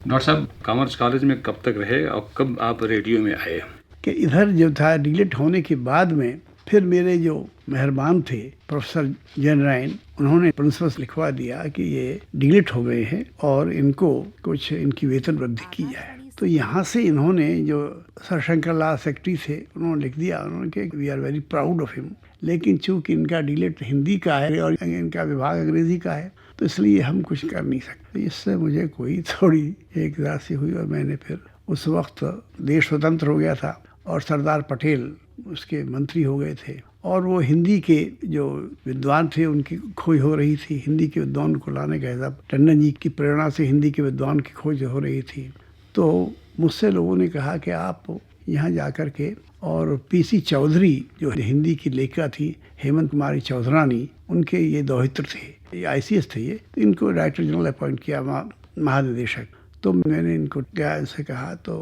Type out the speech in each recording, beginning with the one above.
Doctor साहब, commerce college में कब तक रहे और कब आप रेडियो में आए? कि इधर जो था डिलीट होने के बाद में फिर मेरे जो मेहरबान थे प्रोफेसर जैन, उन्होंने प्रिंसिपल से लिखवा दिया कि ये डिलीट हो गए हैं और इनको कुछ इनकी वेतन वृद्धि की जाए। तो यहाँ से इन्होंने जो सर शंकर लाल सेक्रेटरी थे, उन्होंने लिख दिया, उन्होंने कहा we are very proud of him, लेकिन चूंकि इनका डिलीट हिंदी का है और इनका विभाग अंग्रेजी का है तो इसलिए हम कुछ कर नहीं सकते। इससे मुझे कोई थोड़ी एक राशि हुई और मैंने फिर उस वक्त देश स्वतंत्र हो गया था और सरदार पटेल उसके मंत्री हो गए थे और वो हिंदी के जो विद्वान थे उनकी खोज हो रही थी। हिंदी के विद्वान को लाने का हिसाब टंडन जी की प्रेरणा से हिंदी के विद्वान की खोज हो रही थी। तो मुझसे लोगों ने कहा कि आप यहाँ जा कर के और पीसी चौधरी जो हिंदी की लेखिका थी, हेमंत कुमारी चौधरानी, उनके ये दौहित्र थे, ये आईसीएस थे, ये तो इनको डायरेक्टर जनरल अपॉइंट किया, महानिदेशक। तो मैंने इनको क्या से कहा तो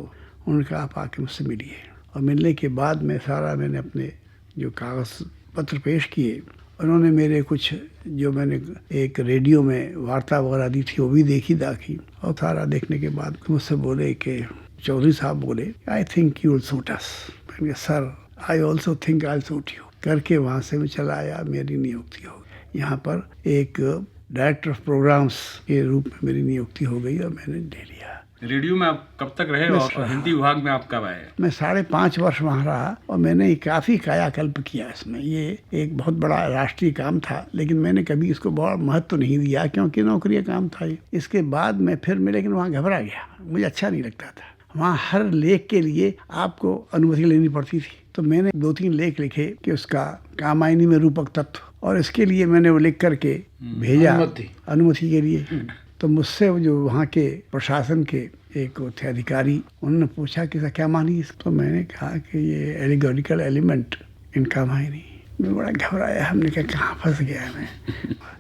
उन्होंने कहा आप आके मुझसे मिलिए और मिलने के बाद में सारा मैंने अपने जो कागज़ पत्र पेश किए। उन्होंने मेरे कुछ जो मैंने एक रेडियो में वार्ता वगैरह दी थी वो भी दाखी और सारा देखने के बाद मुझसे बोले कि चौधरी साहब बोले I think you will suit us. मैंने कहा sir I also think I will suit you. करके वहाँ से मैं चला आया, मेरी नियुक्ति हो गई यहाँ पर एक डायरेक्टर ऑफ प्रोग्राम्स के रूप में मेरी नियुक्ति हो गई और मैंने ले लिया। रेडियो में आप कब तक रहे और हिंदी विभाग में आप कब आए? मैं 5.5 वर्ष वहाँ रहा और मैंने काफ़ी कायाकल्प किया इसमें। ये एक बहुत बड़ा राष्ट्रीय काम था लेकिन मैंने कभी इसको बहुत महत्व नहीं दिया क्योंकि नौकरी का काम था ये। इसके बाद मैं फिर लेकिन वहाँ घबरा गया, मुझे अच्छा नहीं लगता था। वहाँ हर लेख के लिए आपको अनुमति लेनी पड़ती थी। तो मैंने 2-3 लेख लिखे कि उसका कामायनी में रूपक तत्व, और इसके लिए मैंने वो लिख करके भेजा अनुमति के लिए। तो मुझसे जो वहाँ के प्रशासन के एक थे अधिकारी, उन्होंने पूछा कि क्या मानी इसको? तो मैंने कहा कि ये एलिगोरिकल एलिमेंट इनका मायनी। मैं बड़ा घबराया, हमने कहा कहाँ फंस गया मैं।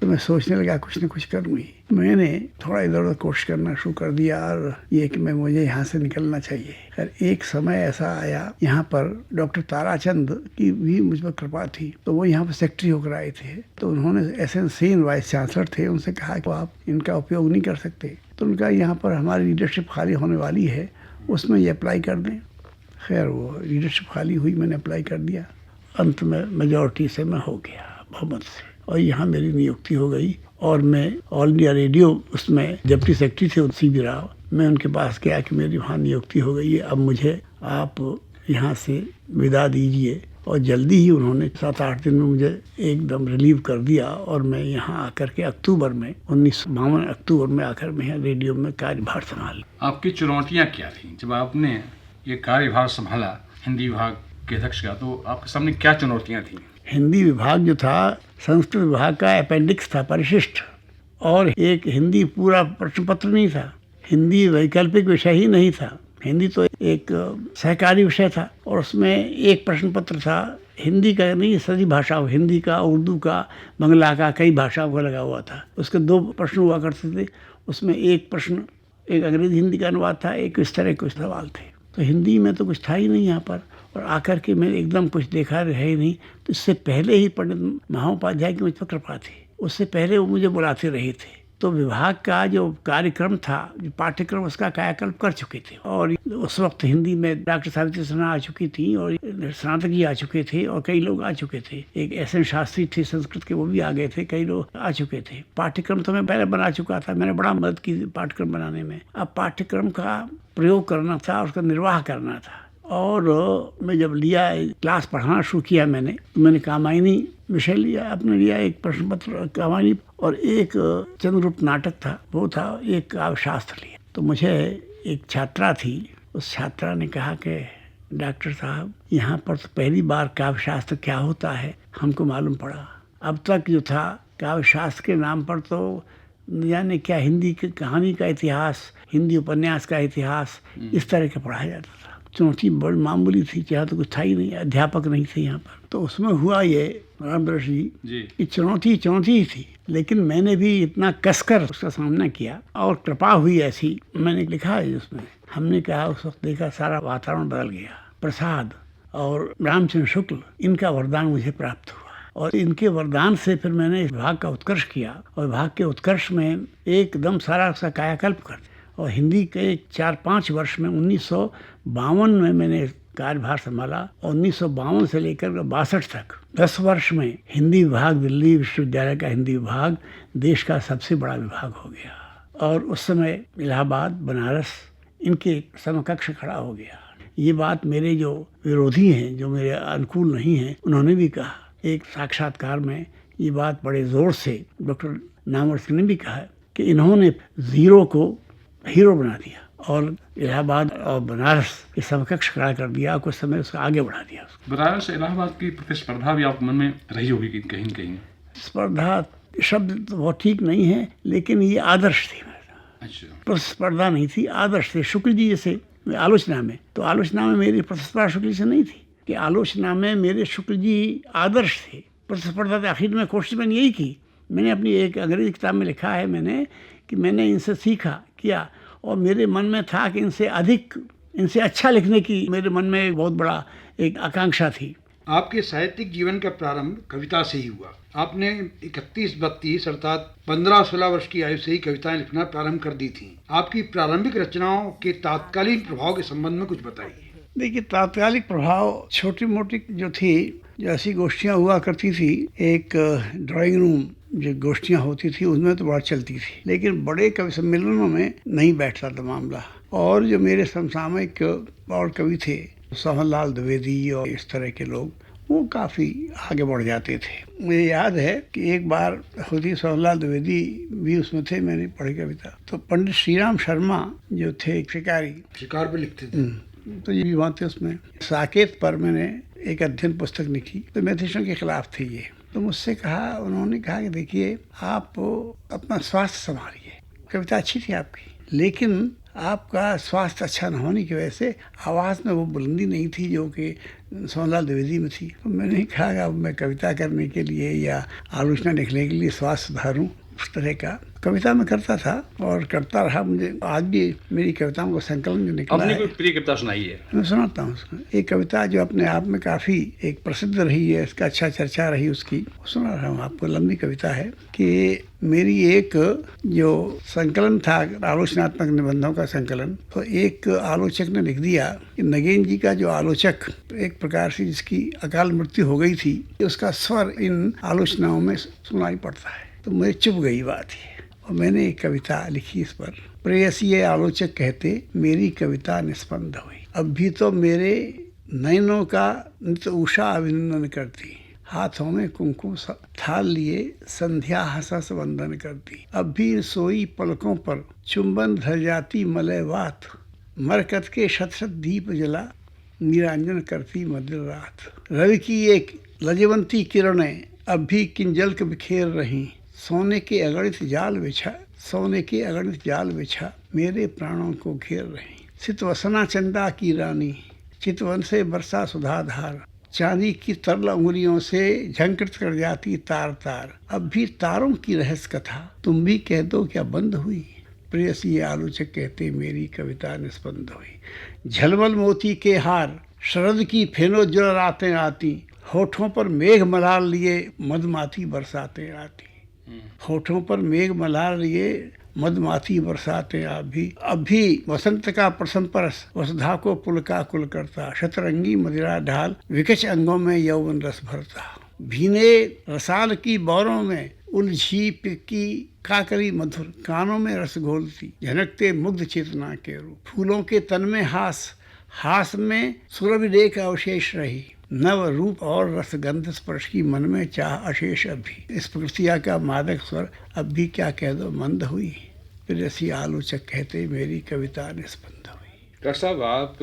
तो मैं सोचने लगा कुछ न कुछ करूँगी। मैंने थोड़ा इधर उधर कोशिश करना शुरू कर दिया और ये कि मुझे यहाँ से निकलना चाहिए। खैर एक समय ऐसा आया, यहाँ पर डॉक्टर ताराचंद की भी मुझ पर कृपा थी, तो वो यहाँ पर सेक्रेटरी होकर आए थे। तो उन्होंने एसएन सेन वाइस चांसलर थे, उनसे कहा कि आप इनका उपयोग नहीं कर सकते। तो उनका यहाँ पर हमारी लीडरशिप खाली होने वाली है, उसमें ये अप्लाई कर दें। खैर वो लीडरशिप खाली हुई, मैंने अप्लाई कर दिया। अंत में मेजॉरिटी से मैं हो गया, बहुमत से, और यहाँ मेरी नियुक्ति हो गई। और मैं ऑल इंडिया रेडियो उसमें डिप्टी सेक्रेटरी थे सीबी राव, मैं उनके पास गया कि मेरी वहाँ नियुक्ति हो गई है, अब मुझे आप यहाँ से विदा दीजिए। और जल्दी ही उन्होंने 7-8 दिन में मुझे एकदम रिलीव कर दिया और मैं यहाँ आकर के अक्टूबर में 1952 अक्टूबर में आकर मैं रेडियो में कार्यभार संभाला। आपकी चुनौतियाँ क्या थी जब आपने ये कार्यभार संभाला हिंदी विभाग के अध्यक्ष का? तो आपके सामने क्या चुनौतियाँ थी? हिंदी विभाग जो था संस्कृत विभाग का अपेंडिक्स था, परिशिष्ट, और एक हिंदी पूरा प्रश्न पत्र नहीं था। हिंदी वैकल्पिक विषय ही नहीं था। हिंदी तो एक सहकारी विषय था और उसमें एक प्रश्न पत्र था हिंदी का नहीं, सभी भाषाओं, हिंदी का, उर्दू का, बंगला का, कई भाषाओं का लगा हुआ था। उसके 2 प्रश्न हुआ करते थे। उसमें एक प्रश्न एक अंग्रेजी हिंदी का अनुवाद था, एक इस तरह के सवाल थे। तो हिंदी में तो कुछ था ही नहीं यहाँ पर, और आकर के मैं एकदम कुछ देखा है ही नहीं। तो इससे पहले ही पंडित महाउपाध्याय की मुझ पर कृपा थी, उससे पहले वो मुझे बुलाते रहे थे। तो विभाग का जो कार्यक्रम था, जो पाठ्यक्रम, उसका कायाकल्प कर चुके थे। और उस वक्त हिंदी में डॉक्टर सावित्री सिन्हा आ चुकी थी और स्नातक जी आ चुके थे और कई लोग आ चुके थे। एक एस एन शास्त्री थे संस्कृत के, वो भी आ गए थे, कई लोग आ चुके थे। पाठ्यक्रम तो मैं पहले बना चुका था, मैंने बड़ा मदद की पाठ्यक्रम बनाने में। अब पाठ्यक्रम का प्रयोग करना था, उसका निर्वाह करना था। और मैं जब लिया क्लास पढ़ाना शुरू किया मैंने कामायनी विषय लिया, अपने लिया एक प्रश्न पत्र कामायनी, और एक चंद्रगुप्त नाटक था, वो था, एक काव्य शास्त्र लिया। तो मुझे एक छात्रा थी, उस छात्रा ने कहा कि डॉक्टर साहब यहाँ पर तो पहली बार काव्य शास्त्र क्या होता है हमको मालूम पड़ा। अब तक जो था काव्य शास्त्र के नाम पर तो न जाने क्या हिंदी की कहानी का इतिहास, हिंदी उपन्यास का इतिहास, इस तरह का पढ़ाया जाता था। चुनौती बड़ी मामूली थी, चाहे तो कुछ था ही नहीं, अध्यापक नहीं थे यहाँ पर। तो उसमें हुआ ये रामदर्श जी कि चुनौती ही थी, लेकिन मैंने भी इतना कसकर उसका सामना किया और कृपा हुई ऐसी। मैंने लिखा है उसमें, हमने कहा उस वक्त देखा सारा वातावरण बदल गया। प्रसाद और रामचंद्र शुक्ल, इनका वरदान मुझे प्राप्त हुआ और इनके वरदान से फिर मैंने इस विभाग का उत्कर्ष किया और विभाग के उत्कर्ष में एकदम सारा उसका कायाकल्प कर दिया। और हिंदी के 4-5 वर्ष में 1952 में मैंने कार्यभार संभाला और 1952 से लेकर 62 तक 10 वर्ष में हिंदी विभाग, दिल्ली विश्वविद्यालय का हिंदी विभाग देश का सबसे बड़ा विभाग हो गया। और उस समय इलाहाबाद, बनारस इनके समकक्ष खड़ा हो गया। ये बात मेरे जो विरोधी हैं, जो मेरे अनुकूल नहीं हैं, उन्होंने भी कहा। एक साक्षात्कार में ये बात बड़े ज़ोर से डॉक्टर नामवर सिंह ने भी कहा कि इन्होंने ज़ीरो को हीरो बना दिया और इलाहाबाद और बनारस के समकक्ष खड़ा कर दिया, कुछ समय उसको आगे बढ़ा दिया। बनारस इलाहाबाद की प्रतिस्पर्धा भी आपके मन में रही होगी कहीं न कहीं। स्पर्धा शब्द तो बहुत ठीक नहीं है, लेकिन ये आदर्श थी। अच्छा, प्रतिस्पर्धा नहीं थी, आदर्श थे। शुक्ल जी जैसे आलोचना में, तो आलोचना में मेरी प्रतिस्पर्धा शुक्ल जी से नहीं थी कि आलोचना में मेरे शुक्ल जी आदर्श थे। प्रतिस्पर्धा तो आखिर में कोशिश मैंने यही की। मैंने अपनी एक अंग्रेजी किताब में लिखा है मैंने कि मैंने इनसे सीखा किया और मेरे मन में था कि इनसे अच्छा लिखने की मेरे मन में एक बहुत बड़ा एक आकांक्षा थी। आपके साहित्यिक जीवन का प्रारंभ कविता से ही हुआ। आपने 31-32 अर्थात 15-16 वर्ष की आयु से ही कविताएं लिखना प्रारंभ कर दी थी। आपकी प्रारंभिक रचनाओं के तात्कालिक प्रभाव के संबंध में कुछ बताइए। देखिए, तात्कालिक प्रभाव छोटी मोटी जो थी, जो ऐसी गोष्ठियाँ हुआ करती थी, एक ड्राइंग रूम जो गोष्ठियाँ होती थी उसमें तो बड़ा चलती थी, लेकिन बड़े कवि सम्मेलनों में नहीं बैठता था मामला। और जो मेरे समसामयिक और कवि थे, सोहनलाल द्विवेदी और इस तरह के लोग, वो काफ़ी आगे बढ़ जाते थे। मुझे याद है कि एक बार खुद सोहनलाल द्विवेदी भी उसमें थे, मैंने पढ़ी कविता। तो पंडित श्रीराम शर्मा जो थे शिकारी, शिकार पे लिखते थे, तो ये भी बात है उसमें। साकेत पर मैंने एक अध्ययन पुस्तक लिखी, तो मैथिलियों के खिलाफ थी ये। तो मुझसे कहा, उन्होंने कहा कि देखिए, आप अपना स्वास्थ्य संभालिए। कविता अच्छी थी आपकी, लेकिन आपका स्वास्थ्य अच्छा न होने की वजह से आवाज़ में वो बुलंदी नहीं थी जो कि सोहनलाल द्विवेदी में थी। तो मैंने कहा कि अब मैं कविता करने के लिए या आलोचना लिखने के लिए स्वास्थ्य सुधारूं, उस तरह का कविता में करता था और करता रहा। मुझे आज भी मेरी कविताओं को संकलन जो निकला अपनी है, कोई प्रिय कविता सुनाइए। मैं सुनाता हूँ उसको। एक कविता जो अपने आप में काफ़ी एक प्रसिद्ध रही है, इसका अच्छा चर्चा रही उसकी, सुना रहा हूँ आपको। लंबी कविता है कि मेरी एक जो संकलन था, आलोचनात्मक निबंधों का संकलन, तो एक आलोचक ने लिख दिया कि नगेन जी का जो आलोचक एक प्रकार से जिसकी अकाल मृत्यु हो गई थी, उसका स्वर इन आलोचनाओं में सुनाई पड़ता है। तो मुझे चुभ गई बात है और मैंने एक कविता लिखी इस पर। प्रेयसी ये आलोचक कहते, मेरी कविता निस्पंद हुई। अब भी तो मेरे नयनों का नित उषा अभिनंदन करती, हाथों में कुमकुम थाल लिए संध्या हसस वंदन करती। अब भी सोई पलकों पर चुंबन धर जाती मलयवात, मरकत के शत दीप जला नीरांजन करती मध्य रात। रवि की एक लजवंती किरणें अब भी किंजल के बिखेर रही, सोने के अगणित जाल बिछा, सोने के अगणित जाल बिछा मेरे प्राणों को घेर रही। चितवसना चंदा की रानी, चितवन से बरसा सुधाधार, चांदी की तरल उंगलियों से झंकृत कर जाती तार तार। अब भी तारों की रहस्य कथा तुम भी कह दो क्या बंद हुई। प्रेयसी आलोचक कहते, मेरी कविता निस्पंद हुई। झलमल मोती के हार, शरद की फेनोज्ज्वल रातें आती, होठों पर मेघ मलार लिए मधुमाती बरसाते आती। होठों पर मेघ मलार लिए मधुमाती बरसाते अब भी वसंत का प्रथम परस वसुधा को पुलका कुल करता। शतरंगी मदिरा ढाल विकच अंगों में यौवन रस भरता। भीने रसाल की बौरों में उलझी पिकी काकरी मधुर, कानों में रस घोलती झनकते मुग्ध चेतना के रूप। फूलों के तन में हास में सुरभि रेख अवशेष रही, नव रूप और रसगंध स्पर्श की मन में चाह अशेष। अभी इस प्रकृतिया का मादक स्वर अब भी क्या कह दो मंद हुई। फिर ऐसी आलोचक कहते, मेरी कविता निस्पंद हुई। डॉक्टर साहब, आप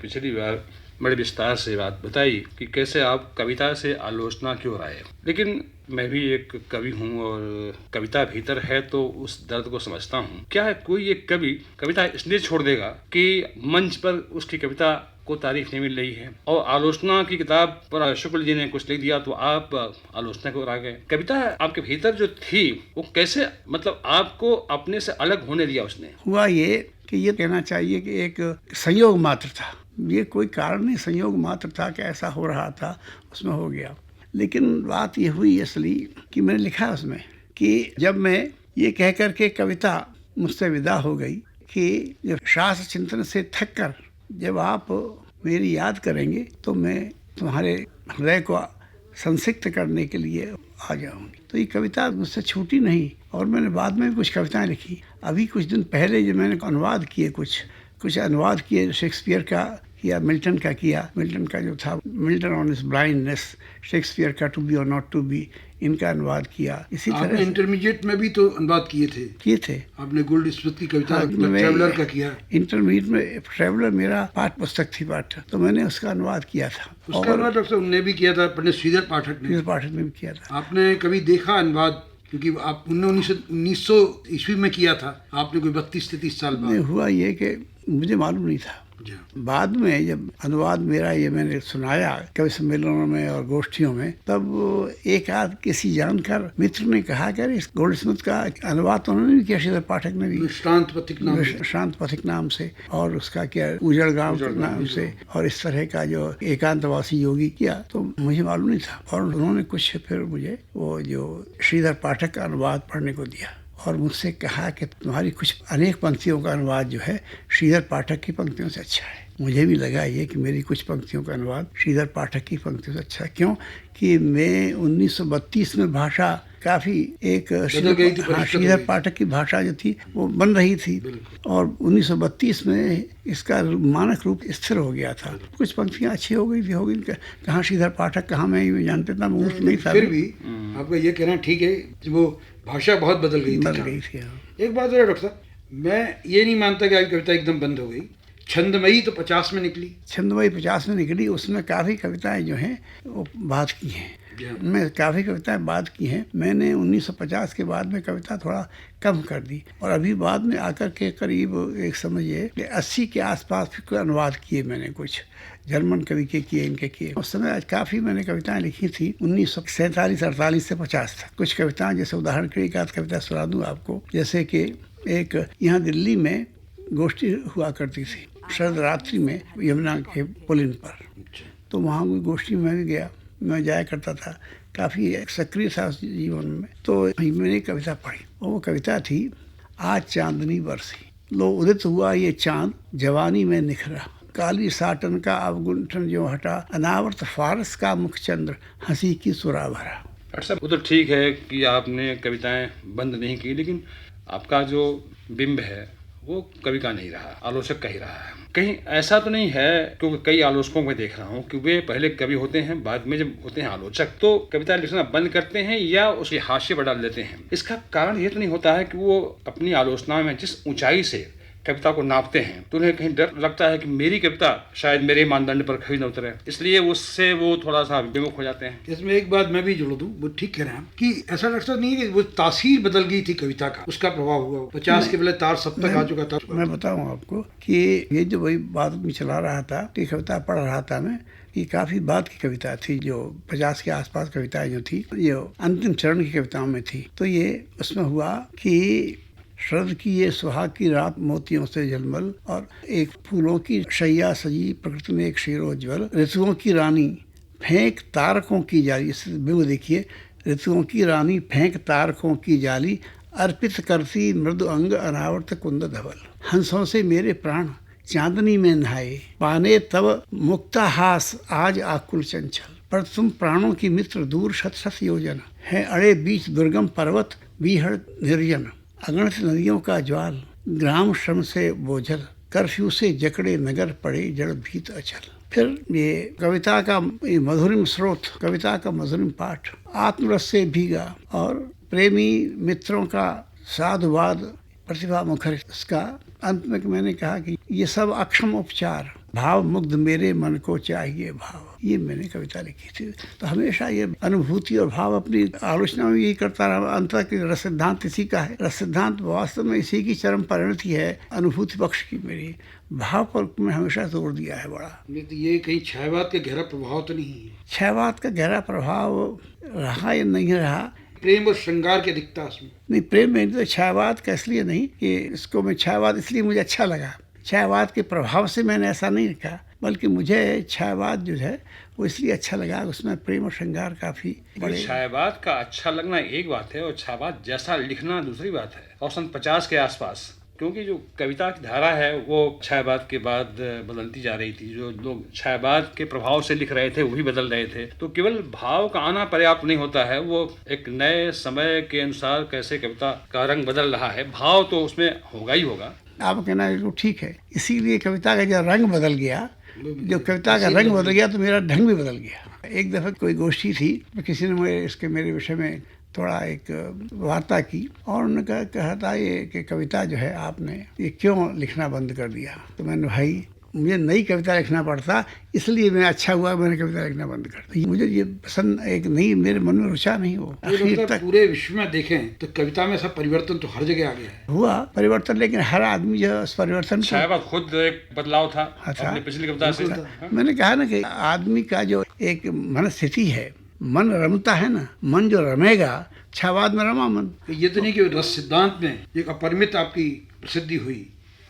पिछली बार बड़े विस्तार से बात बताई कि कैसे आप कविता से आलोचना क्यों आए, लेकिन मैं भी एक कवि हूँ और कविता भीतर है तो उस दर्द को समझता हूँ। क्या है कोई एक कवि कविता इसलिए छोड़ देगा कि मंच पर उसकी कविता को तारीफ नहीं मिल रही है, और आलोचना की किताब पर शुक्ल जी ने कुछ लिख दिया तो आप आलोचना को आ गए। कविता आपके भीतर जो थी वो कैसे, मतलब आपको अपने से अलग होने दिया उसने? हुआ ये कि ये कहना चाहिए कि एक संयोग मात्र था, ये कोई कारण नहीं, संयोग मात्र था कि ऐसा हो रहा था, उसमें हो गया। लेकिन बात ये हुई असली कि मैंने लिखा उसमें कि जब मैं ये कह कर के कविता मुझसे विदा हो गई कि जब शास्त्र चिंतन से थक कर जब आप मेरी याद करेंगे तो मैं तुम्हारे हृदय को संसिक्त करने के लिए आ जाऊंगी। तो ये कविता मुझसे छूटी नहीं और मैंने बाद में भी कुछ कविताएं लिखी। अभी कुछ दिन पहले जब मैंने अनुवाद किए कुछ अनुवाद किए, शेक्सपियर का किया, मिल्टन का किया। मिल्टन का जो था Milton on his blindness, Shakespeare का टू बी और नॉट टू बी, इनका अनुवाद किया। इसी तरह आपने इंटरमीडिएट में भी तो अनुवाद किए थे। आपने गोल्ड स्मिथ की कविता ट्रैवलर का किया। इंटरमीडिएट में ट्रैवलर मेरा पाठ पुस्तक थी, तो मैंने उसका अनुवाद किया था। उसका अनुवाद डॉक्टर उनने भी किया था, पंडित श्रीधर पाठक ने भी किया था। आपने कभी देखा अनुवाद, क्योंकि आप 1900 ईस्वी में किया था, आपने कोई 32 से 30 साल बाद। हुआ ये कि मुझे मालूम नहीं था। बाद में जब अनुवाद मेरा ये मैंने सुनाया कवि सम्मेलनों में और गोष्ठियों में, तब एक आध किसी जानकार मित्र ने कहा कि इस गोल्ड स्मिथ का अनुवाद तो उन्होंने भी किया, श्रीधर पाठक ने भी, शांत पथिक नाम से, और उसका क्या उजड़ गांव नाम से, और इस तरह का जो एकांतवासी योगी किया। तो मुझे मालूम नहीं था और उन्होंने कुछ फिर मुझे वो जो श्रीधर पाठक का अनुवाद पढ़ने को दिया और मुझसे कहा कि तुम्हारी कुछ अनेक पंक्तियों का अनुवाद जो है श्रीधर पाठक की पंक्तियों से अच्छा है। मुझे भी लगा ये कि मेरी कुछ पंक्तियों का अनुवाद श्रीधर पाठक की पंक्तियों से अच्छा है। क्यों कि मैं 1932 में भाषा काफ़ी एक श्रीधर पाठक की भाषा जो थी वो बन रही थी और 1932 में इसका मानक रूप स्थिर हो गया था। कुछ पंक्तियाँ अच्छी हो गई कहाँ श्रीधर पाठक कहाँ मैं जानते था, मूर्ख नहीं था। फिर भी आपका ये कहना ठीक है, वो भाषा बहुत बदल गई थी। एक बात है डॉक्टर साहब, मैं ये नहीं मानता कि आपकी कविता एकदम बंद हो गई। छंदमयी तो 50 में निकली। छंदमयी 50 में निकली, उसमें काफ़ी कविताएं जो हैं वो बात की हैं। मैं काफ़ी कविताएं बात की हैं। मैंने 1950 के बाद में कविता थोड़ा कम कर दी और अभी बाद में आकर के करीब एक समझिए 80 के आसपास फिर अनुवाद किए मैंने, कुछ जर्मन कवि के किए, इनके किए। उस समय आज काफ़ी मैंने कविताएं लिखी थी 1947-48 से 50 तक। कुछ कविताएं जैसे उदाहरण के लिए एक आध कविता सुना दूँ आपको। जैसे कि एक यहाँ दिल्ली में गोष्ठी हुआ करती थी शरद रात्रि में यमुना के पुलिन पर, तो वहाँ कोई गोष्ठी में भी गया, मैं जाया करता था, काफ़ी सक्रिय था उस जीवन में। तो मैंने कविता पढ़ी और वो कविता थी, आज चांदनी बरसी, लो उदित हुआ ये चांद जवानी में निखरा, काली साटन का अवगुंठन जो हटा, अनावर्त फारस का मुखचंद्र हंसी की सुरा भरा। डॉक्टर साहब, वो तो ठीक है कि आपने कविताएं बंद नहीं की, लेकिन आपका जो बिंब है वो कवि का नहीं रहा, आलोचक का ही रहा है। कहीं ऐसा तो नहीं है, क्योंकि कई आलोचकों को देखा हूँ कि वे पहले कवि होते हैं, बाद में जब होते हैं आलोचक तो कविता लिखना बंद करते हैं या उसके हाशिए पर डाल देते हैं। इसका कारण ये तो नहीं होता है कि वो अपनी आलोचना में जिस ऊंचाई से कविता को नापते हैं तो उन्हें कहीं डर लगता है कि मेरी कविता शायद मेरे मानदंड पर कभी न उतरे, इसलिए उससे वो थोड़ा सा विमुख हो जाते हैं। इसमें एक बात मैं भी जोड़ दूं, वो ठीक कह रहे हैं कि ऐसा लगता नहीं कि वो तासीर बदल गई थी कविता का, उसका प्रभाव हुआ। 50 के पहले तार सब तक आ चुका था। मैं बताऊँ आपको कि ये जो वही बात में चला रहा था कि कविता पढ़ रहा था मैं, ये काफ़ी बात की कविता थी, जो 50 के आसपास कविताएं जो थी ये अंतिम चरण की कविताओं में थी। तो ये उसमें हुआ कि शरद की ये सुहाग की रात मोतियों से झलमल, और एक फूलों की शैया सजी प्रकृति में एक शीरोज्वल, ऋतुओं की रानी फेंक तारकों की जाली, इस बिल्कुल देखिए, ऋतुओं की रानी फेंक तारकों की जाली, अर्पित करती मृदु अंग अनावर्त कुंद धवल, हंसों से मेरे प्राण चांदनी में नहाए, पाने तब मुक्ताहास आज आकुल चंचल, पर तुम प्राणों की मित्र दूर शत शत योजन, है अड़े बीच दुर्गम पर्वत बीहड़ निर्जन, अगणित नदियों का ज्वाल ग्राम श्रम से बोझल, कर्फ्यू से जकड़े नगर पड़े जड़ भीत अचल। फिर ये कविता का मधुरिम स्रोत, कविता का मधुरिम पाठ, आत्मरस से भीगा और प्रेमी मित्रों का साधुवाद प्रतिभा मुखर। इसका अंत में मैंने कहा कि ये सब अक्षम उपचार, भाव मुग्ध मेरे मन को चाहिए भाव, ये मैंने कविता लिखी थी। तो हमेशा ये अनुभूति और भाव अपनी आलोचना में यही करता रहा। अंतर की रस सिद्धांत इसी का है, रस सिद्धांत वास्तव में इसी की चरम परिणति है, अनुभूति पक्ष की मेरी। भाव पर मैं हमेशा जोर दिया है बड़ा। तो ये कहीं छायावाद का गहरा प्रभाव तो नहीं है? छायावाद का गहरा प्रभाव रहा या नहीं रहा, प्रेम और श्रृंगार की अधिकता उसमें नहीं, प्रेम में तो छायावाद का इसलिए नहीं कि इसको मैं छायावाद इसलिए मुझे अच्छा लगा, छायावाद के प्रभाव से मैंने ऐसा नहीं लिखा, बल्कि मुझे छायावाद जो है वो इसलिए अच्छा लगा, उसमें प्रेम और श्रृंगार काफ़ी बड़े। छायावाद का अच्छा लगना एक बात है और छायावाद जैसा लिखना दूसरी बात है। और सन 50 के आसपास क्योंकि जो कविता की धारा है वो छायावाद के बाद बदलती जा रही थी। जो लोग छायावाद के प्रभाव से लिख रहे थे वो भी बदल रहे थे। तो केवल भाव का आना पर्याप्त नहीं होता है, वो एक नए समय के अनुसार कैसे कविता का रंग बदल रहा है, भाव तो उसमें होगा ही होगा। आप कहना बिल्कुल ठीक है। इसीलिए कविता का जो रंग बदल गया, जो कविता का रंग बदल गया तो मेरा ढंग भी बदल गया। एक दफ़ा कोई गोष्ठी थी, किसी ने मेरे विषय में थोड़ा एक वार्ता की और उन्होंने कहा था ये कि कविता जो है आपने ये क्यों लिखना बंद कर दिया। तो मैंने भाई मुझे नई कविता लिखना पड़ता, इसलिए मैं अच्छा हुआ मैंने कविता लिखना बंद कर दी। मुझे ये पसंद एक नहीं, मेरे मन में रुचा नहीं हो। आखिर तक पूरे विश्व में देखें तो कविता में सब परिवर्तन तो हर जगह आ गया है। हुआ परिवर्तन, लेकिन हर आदमी जो उस परिवर्तन छायावाद खुद एक बदलाव था अपनी पिछली कविता से। मैंने कहा ना कि आदमी का जो एक मनस्थिति है, मन रमता है ना, मन जो रमेगा, छायावाद में रमा मन। ये तो नहीं कि रस सिद्धांत में एक अपरिमित आपकी प्रसिद्धि हुई,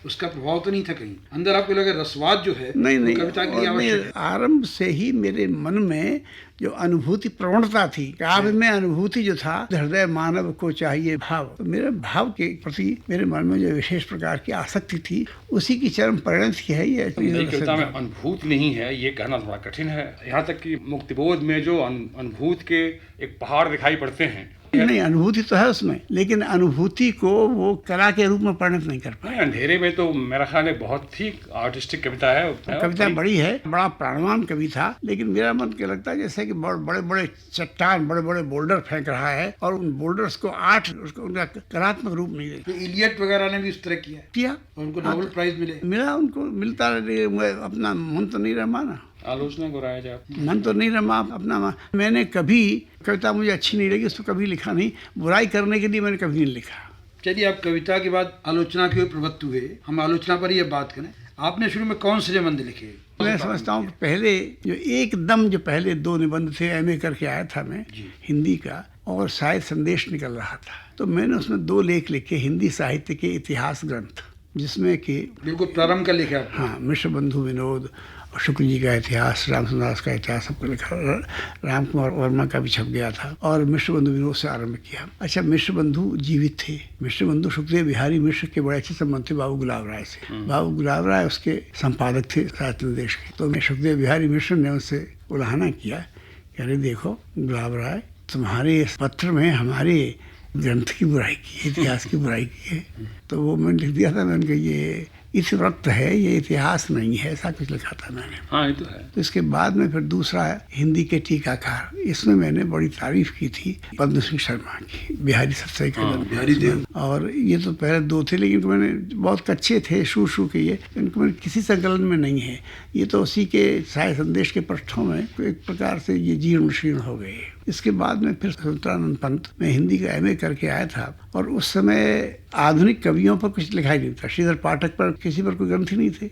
उसका प्रभाव तो नहीं था कहीं अंदर आपको लगे रसवाद जो है नहीं, कविता के लिए आवश्यक है। आरंभ से ही मेरे मन में जो अनुभूति प्रवणता थी, काव्य में अनुभूति जो था, हृदय मानव को चाहिए भाव, तो मेरे भाव के प्रति मेरे मन में जो विशेष प्रकार की आसक्ति थी, उसी की चरम परिणति है ये। कविता में अनुभूति नहीं है ये कहना थोड़ा कठिन है। यहाँ तक कि मुक्तिबोध में जो अनुभूति के एक पहाड़ दिखाई पड़ते हैं, नहीं अनुभूति तो है उसमें, लेकिन अनुभूति को वो कला के रूप में परिणत नहीं कर पाए। अंधेरे में तो मेरा ख्याल है बहुत ही आर्टिस्टिक कविता है। कविता बड़ी है, बड़ा प्राणवान कवि था, लेकिन मेरा मन क्या लगता है जैसे कि बड़े बड़े चट्टान, बड़े बड़े बोल्डर फेंक रहा है और उन बोल्डर्स को उनका कलात्मक रूप नहीं देता। तो इलियट वगैरह ने भी इस तरह किया और उनको नोबेल प्राइज मिला, उनको मिलता रहे, अपना मन तो नहीं रमा ना, आलोचना को राय जाए, मन तो नहीं रमा अपना। मैंने कभी कविता मुझे अच्छी नहीं लगी उसको कभी लिखा नहीं, बुराई करने के लिए मैंने कभी नहीं लिखा। चलिए आप कविता के बाद आलोचना के प्रवृत्त हुए, हम आलोचना पर ये बात करें। आपने शुरू में कौन से निबंध लिखे? मैं समझता हूँ कि पहले जो एकदम जो पहले 2 निबंध थे, एमए करके आया था मैं हिंदी का, और शायद संदेश निकल रहा था, तो मैंने उसमें 2 लेख लिखे हिंदी साहित्य के इतिहास ग्रंथ, जिसमें कि बिल्कुल प्रारंभ कर लिखा। हाँ, मिश्र बंधु विनोद और शुक्ल जी का इतिहास, रामचंद्र दास का इतिहास सबको लिखा, राम कुमार वर्मा का भी छप गया था, और मिश्र बंधु विनोद से आरंभ किया। अच्छा, मिश्र बंधु जीवित थे। मिश्र बंधु सुखदेव बिहारी मिश्र के बड़े अच्छे संबंध थे बाबू गुलाब राय से। बाबू गुलाब राय उसके संपादक थे साहित्य निर्देश के। तो मैं सुखदेव बिहारी मिश्र ने उनसे उल्हाना किया कि अरे देखो गुलाब राय, तुम्हारे इस पत्र में हमारे ग्रंथ की बुराई की, इतिहास की बुराई की है। तो वो मैंने लिख दिया था, मैंने कहा ये इस वक्त है, ये इतिहास नहीं है, ऐसा कुछ लिखा था मैंने। हाँ, ये तो है। तो इसके बाद में फिर दूसरा हिंदी के टीकाकार, इसमें मैंने बड़ी तारीफ की थी पद्म सिंह शर्मा की, बिहारी सत्सई का बिहारी देव। और ये तो पहले 2 थे, लेकिन मैंने बहुत कच्चे थे शू के, ये इनको मैंने किसी संकलन में नहीं है। ये तो उसी के साहित्य संदेश के पृष्ठों में एक प्रकार से ये जीर्ण शीर्ण हो गए। इसके बाद में फिर सुल्तानंद पंत, मैं हिंदी का एमए करके आया था, और उस समय आधुनिक कवियों पर कुछ लिखा ही नहीं था, श्रीधर पाठक पर किसी पर कोई ग्रंथ ही नहीं थे।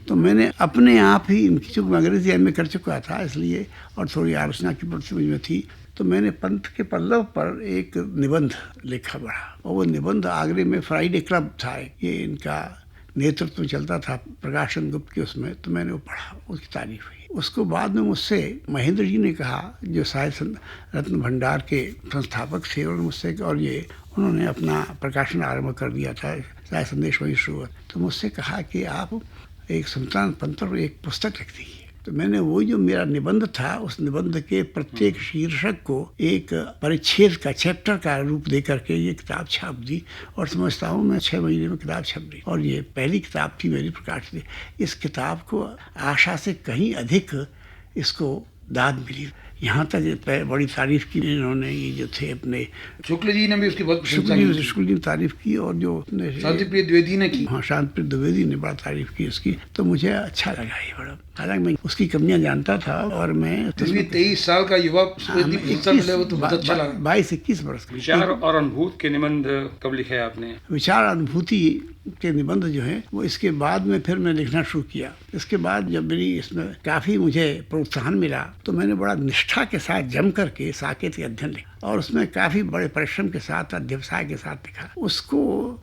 तो मैंने अपने आप ही इनकी, चूंकि अंग्रेजी एमए कर चुका था इसलिए, और थोड़ी आलोचना की प्रति मुझ में थी, तो मैंने पंत के पल्लव पर एक निबंध लिखा पढ़ा, और वो निबंध आगरे में फ्राइडे क्लब था, ये इनका नेतृत्व में चलता था प्रकाश चंद्र गुप्त के उसमें, तो मैंने वो पढ़ा, उसकी तारीफ हुई। उसको बाद में मुझसे महेंद्र जी ने कहा, जो साहित्य रत्न भंडार के संस्थापक थे, और मुझसे, और ये उन्होंने अपना प्रकाशन आरंभ कर दिया था, साहित्य संदेश वही शुरू हुआ, तो मुझसे कहा कि आप एक सुल्तान पंत पर एक पुस्तक लिख दीजिए। तो मैंने वो जो मेरा निबंध था, उस निबंध के प्रत्येक शीर्षक को एक परिच्छेद का, चैप्टर का रूप दे करके ये किताब छाप दी, और समझता हूँ मैं 6 महीने में किताब छप गई, और ये पहली किताब थी मेरी प्रकाशित। इस किताब को आशा से कहीं अधिक इसको दाद मिली। यहाँ तक बड़ी तारीफ की इन्होंने, ये जो थे अपने शुक्ल जी ने भी उसकी बहुत प्रशंसा की। शुक्ल जी ने तारीफ की, और जो शांतिप्रिय द्विवेदी ने की। हाँ, शांतिप्रिय द्विवेदी ने बड़ा तारीफ की उसकी, तो मुझे अच्छा लगा ये बड़ा। हालांकि मैं उसकी कमियां जानता था, और मैं 23 साल का युवा, वो तो बहुत अच्छा लगा। 22-21 वर्ष का। विचार और अनुभूति के निबंध कब लिखे आपने? विचार अनुभूति के निबंध जो है वो इसके बाद में फिर मैं लिखना शुरू किया। इसके बाद जब मेरी इसमें काफ़ी मुझे प्रोत्साहन मिला, तो मैंने बड़ा निष्ठा के साथ जम करके साकेत के अध्ययन लिखा, और उसमें काफ़ी बड़े परिश्रम के साथ अध्यवसाय के साथ लिखा, उसको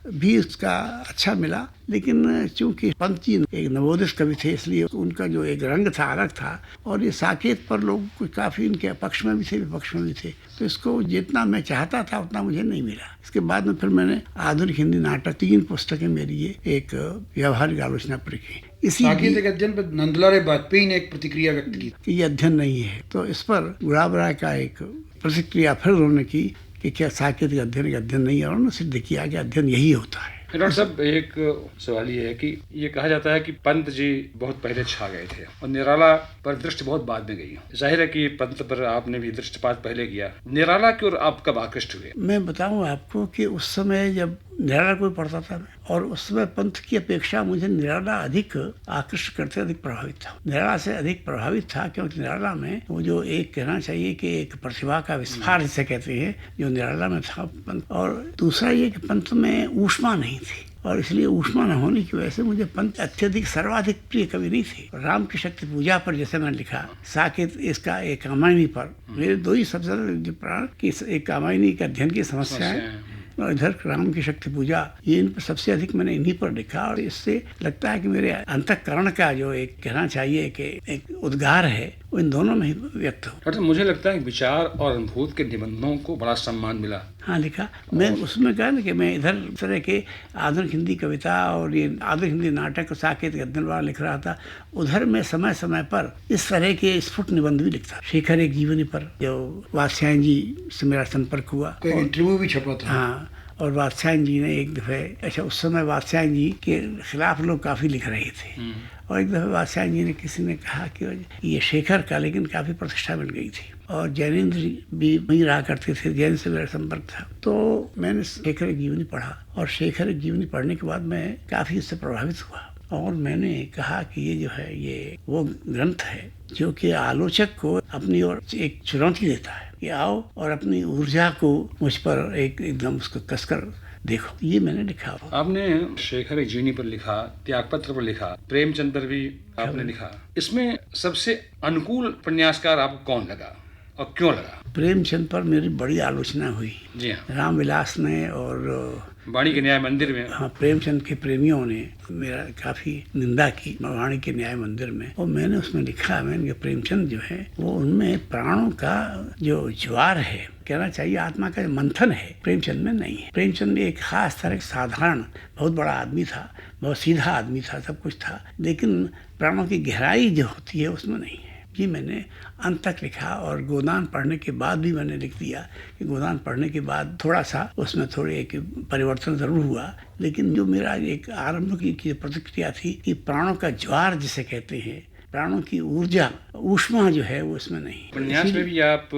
भी उसका अच्छा मिला। लेकिन चूंकि पंत जी एक नवोदित कवि थे, इसलिए उनका जो एक रंग था अलग था, और ये साकेत पर लोग काफ़ी इनके पक्ष में भी थे विपक्ष में भी थे, तो इसको जितना मैं चाहता था उतना मुझे नहीं मिला। इसके बाद में फिर मैंने आधुनिक हिंदी नाटक 3 पुस्तकें मेरी ये एक व्यावहारिक आलोचना पर लिखी। इसी साकेत के अध्ययन पर नंदलाल वाजपेयी ने एक प्रतिक्रिया व्यक्त की कि ये अध्ययन नहीं है, तो इस पर गुलाब राय का एक प्रतिक्रिया फिर उन्होंने की कि क्या साकेत का अध्ययन नहीं है, और उन्होंने सिद्ध किया कि अध्ययन यही होता है। डॉक्टर साहब, एक सवाल ये है कि ये कहा जाता है कि पंत जी बहुत पहले छा गए थे और निराला पर दृष्टि बहुत बाद में गई। जाहिर है कि पंत पर आपने भी दृष्टिपात पहले किया, निराला की ओर आप कब आकृष्ट हुए? मैं बताऊं आपको कि उस समय जब निराला कोई पढ़ता था मैं, और उस समय पंत की अपेक्षा मुझे निराला अधिक आकृष्ट करते, अधिक प्रभावित था। निराला से अधिक प्रभावित था क्योंकि निराला में वो जो एक कहना चाहिए कि एक प्रतिभा का विस्फार जिसे कहते हैं, जो निराला में था पंत, और दूसरा ये कि पंत में ऊष्मा नहीं थी, और इसलिए ऊष्मा न होने की वजह से मुझे पंत अत्यधिक सर्वाधिक प्रिय कवि नहीं थे। राम की शक्ति पूजा पर जैसे मैंने लिखा, साकेत इसका एक कामायनी पर, मेरे 2 ही सबसे ज्यादा प्राण की एक कामायनी के अध्ययन की समस्या है, और इधर राम की शक्ति पूजा, ये इन पर सबसे अधिक मैंने इन्हीं पर लिखा, और इससे लगता है कि मेरे अंतःकरण का जो एक कहना चाहिए कि एक उद्गार है, वो इन दोनों में ही व्यक्त हो। डॉक्टर, मुझे लगता है कि विचार और अनुभूत के निबंधों को बड़ा सम्मान मिला। हाँ, लिखा मैं उसमें कहा ना कि मैं इधर तरह के आधुनिक हिंदी कविता और ये आधुनिक हिंदी नाटक साकेत गद्दन वाला लिख रहा था, उधर मैं समय समय पर इस तरह के स्फुट निबंध भी लिखता। शेखर एक जीवनी पर जो वात्स्यायन जी से मेरा संपर्क हुआ, इंटरव्यू भी छपा था। हाँ, और वात्स्यायन जी ने एक दफ़े, अच्छा उस समय वात्स्यायन जी के खिलाफ लोग काफ़ी लिख रहे थे, और एक दफ़े वात्स्यायन जी ने किसी ने कहा कि ये शेखर का लेकिन काफ़ी प्रतिष्ठा मिल गई थी, और जैनेन्द्र भी वहीं रहा करते थे, जैन से मेरा संपर्क था। तो मैंने शेखर एक जीवनी पढ़ा, और शेखर एक जीवनी पढ़ने के बाद मैं काफ़ी इससे प्रभावित हुआ, और मैंने कहा कि ये जो है ये वो ग्रंथ है जो कि आलोचक को अपनी ओर एक चुनौती देता है कि आओ और अपनी ऊर्जा को मुझ पर एकदम उसको कसकर देखो। ये मैंने लिखा। आपने शेखर एक जीवनी पर लिखा, त्यागपत्र पर लिखा, प्रेमचंद पर भी आपने लिखा। इसमें सबसे अनुकूल उपन्यासकार आपको कौन लगा और क्यों लगा? प्रेमचंद पर मेरी बड़ी आलोचना हुई। जी हाँ, रामविलास ने और वाणी के न्याय मंदिर में। हाँ, प्रेमचंद के प्रेमियों ने मेरा काफ़ी निंदा की वाणी के न्याय मंदिर में, और मैंने उसमें लिखा, मैंने प्रेमचंद जो है वो उनमें प्राणों का जो ज्वार है, कहना चाहिए आत्मा का जो मंथन है, प्रेमचंद में नहीं है। प्रेमचंद एक खास तरह साधारण बहुत बड़ा आदमी था, बहुत सीधा आदमी था, सब कुछ था, लेकिन प्राणों की गहराई जो होती है उसमें नहीं है। ये मैंने अंत तक लिखा, और गोदान पढ़ने के बाद भी मैंने लिख दिया कि गोदान पढ़ने के बाद थोड़ा सा उसमें थोड़े एक परिवर्तन ज़रूर हुआ, लेकिन जो मेरा एक आरंभ की प्रतिक्रिया थी कि प्राणों का ज्वार जिसे कहते हैं, प्राणों की ऊर्जा, ऊष्मा जो है वो इसमें नहीं। उपन्यास में भी आप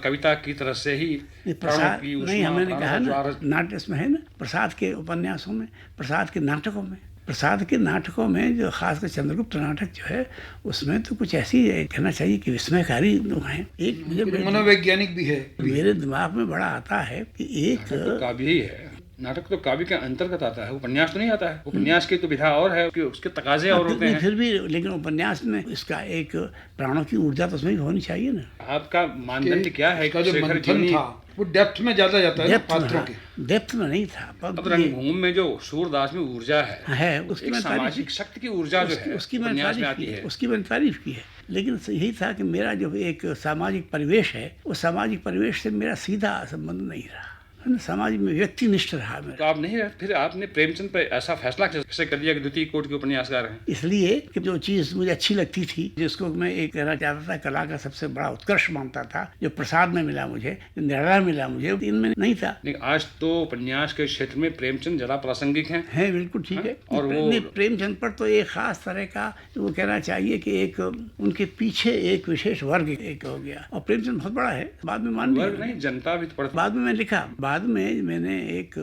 कविता की तरह से ही प्रसाद नहीं, मैंने कहा ना, नाट्य इसमें है ना, प्रसाद के उपन्यासों में, प्रसाद के नाटकों में, प्रसाद के नाटकों में जो खासकर चंद्रगुप्त नाटक जो है उसमें तो कुछ ऐसी कहना चाहिए कि विस्मयकारी लोग हैं। एक मुझे मनोवैज्ञानिक भी है, मेरे दिमाग में बड़ा आता है कि एक काव्य ही है, नाटक तो काव्य के अंतर्गत आता है, उपन्यास तो नहीं आता है। उपन्यास की तो विधा और है कि उसके तकाजे और होते हैं। फिर भी लेकिन उपन्यास में इसका एक प्राणों की ऊर्जा तो उसमें होनी चाहिए ना। आपका मानदंड क्या है? इसका जो मंथन था वो डेप्थ में ज्यादा जाता है, पात्रों के डेप्थ में नहीं था। अब रंगभूमि में जो सूरदास में ऊर्जा है उसकी एक सामाजिक शक्ति की ऊर्जा जो है उसकी मैंने तारीफ की है, लेकिन यही था कि मेरा जो एक सामाजिक परिवेश है वो सामाजिक परिवेश से मेरा सीधा संबंध नहीं रहा, समाज में व्यक्तिनिष्ठ रहा मेरा। तो आप नहीं रहे, फिर आपने प्रेमचंद पर ऐसा फैसला कैसे कर लिया कि द्वितीय कोटि के उपन्यासकार हैं? इसलिए कि जो चीज़ मुझे अच्छी लगती थी, जिसको मैं एक कहना चाहता था कला का सबसे बड़ा उत्कर्ष मानता था, जो प्रसाद में मिला मुझे, जो निराला मिला मुझे, इनमें नहीं था। लेकिन आज तो उपन्यास के क्षेत्र में प्रेमचंद ज़्यादा प्रासंगिक हैं। बिल्कुल ठीक है। और वो प्रेमचंद पर तो एक खास तरह का वो कहना चाहिए कि एक उनके पीछे एक विशेष वर्ग एक हो गया, और प्रेमचंद बहुत बड़ा है, बाद में मान वर्ग नहीं, जनता भी पढ़ती। बाद में मैं लिखा, बाद में मैंने एक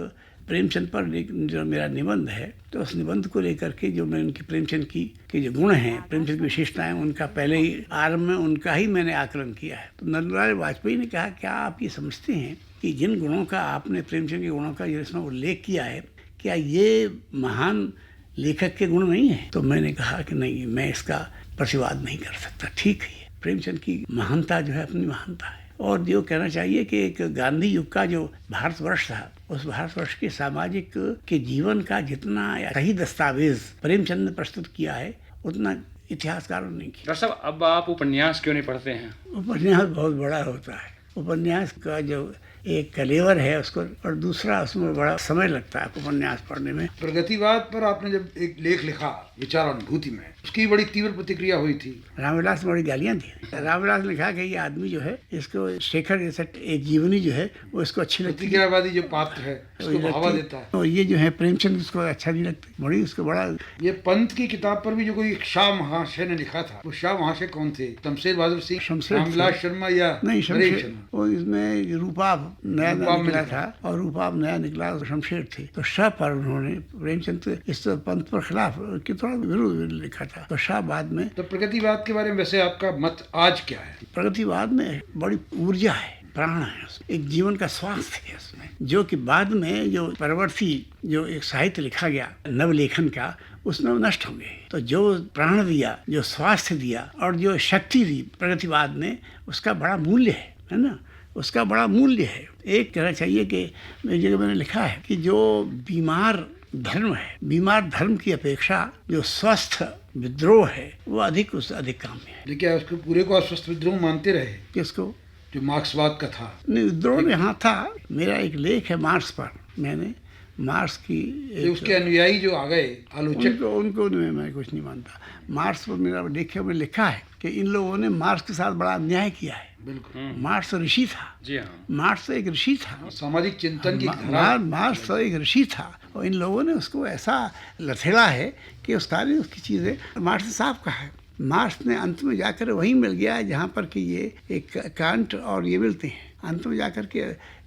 प्रेमचंद पर जो मेरा निबंध है, तो उस निबंध को लेकर के जो मैं उनकी प्रेमचंद की के जो गुण हैं, प्रेमचंद की विशेषताएं, उनका पहले ही आरंभ में उनका ही मैंने आकलन किया है। तो नंदलाल वाजपेयी ने कहा, क्या आप ये समझते हैं कि जिन गुणों का आपने प्रेमचंद के गुणों का जिसमें उल्लेख किया है, क्या ये महान लेखक के गुण नहीं है? तो मैंने कहा कि नहीं, मैं इसका प्रतिवाद नहीं कर सकता। ठीक है, प्रेमचंद की महानता जो है अपनी महानता है, और जो कहना चाहिए कि एक गांधी युग का जो भारतवर्ष था, उस भारतवर्ष के सामाजिक के जीवन का जितना सही दस्तावेज प्रेमचंद ने प्रस्तुत किया है उतना इतिहासकारों ने किया। डॉक्टर साहब, अब आप उपन्यास क्यों नहीं पढ़ते हैं? उपन्यास बहुत बड़ा होता है। उपन्यास का जो एक कलेवर है उसको, और दूसरा उसमें बड़ा समय लगता है उपन्यास पढ़ने में। प्रगतिवाद पर आपने जब एक लेख लिखा विचार अनुभूति में, उसकी बड़ी तीव्र प्रतिक्रिया हुई थी। रामविलास ने बड़ी गालियाँ दी। रामविलास ने कहा कि ये आदमी जो है, इसको शेखर जैसा एक जीवनी जो है वो इसको अच्छी लगती है, प्रतिक्रियावादी जो पात्र है उसको बढ़ावा देता है। और ये जो है प्रेमचंद उसको अच्छा नहीं लगता, बड़ी उसको बड़ा। ये पंत की किताब पर भी जो कोई शाह महाशय ने लिखा था, वो शाह महाशय कौन थे? शमशेर बहादुर सिंह, रामविलास शर्मा या नहीं? नरेश शमशेर। शर्मा। वो इसमें रूपाब नया रूपाब में निकला लिखा। था, और रूपाब नया निकला और शमशेर थे। तो शाह पर उन्होंने प्रेमचंद इस पंत पर खिलाफ कि थोड़ा विरोध लिखा था। तो शाह बाद में। तो प्रगतिवाद के बारे में वैसे आपका मत आज क्या है? प्रगतिवाद में बड़ी ऊर्जा है, प्राण है उसमें, एक जीवन का स्वास्थ्य है उसमें, जो कि बाद में जो परवर्ती जो एक साहित्य लिखा गया नवलेखन का, उसमें वो नष्ट हो गए। तो जो प्राण दिया, जो स्वास्थ्य दिया और जो शक्ति दी प्रगतिवाद ने, उसका बड़ा मूल्य है ना, उसका बड़ा मूल्य है। एक कहना चाहिए कि एक जगह मैंने लिखा है कि जो बीमार धर्म है, बीमार धर्म की अपेक्षा जो स्वस्थ विद्रोह है वो उससे अधिक काम है। लेकिन उसको पूरे को अस्वस्थ विद्रोह मानते रहे? किसको? जो मार्क्सवाद का था। नहीं, विद्रोह यहाँ था। मेरा एक लेख है मार्क्स पर, मैंने मार्क्स की जो उसके अनुयायी जो आ गए आलोचक, उनको मैं कुछ नहीं मानता। मार्क्स पर मेरा लेख में लिखा है कि इन लोगों ने मार्क्स के साथ बड़ा अन्याय किया है। बिल्कुल। मार्क्स तो ऋषि था। जी हाँ। मार्क्स तो एक ऋषि था, सामाजिक चिंतन की धारा। मार्क्स तो एक ऋषि था, और इन लोगों ने उसको ऐसा लथेड़ा है कि उसकी चीज़ें मार्क्स ने साफ कहा है। मार्क्स ने अंत में जाकर वहीं मिल गया है जहाँ पर कि ये एक कांट और ये मिलते हैं। अंत में जाकर के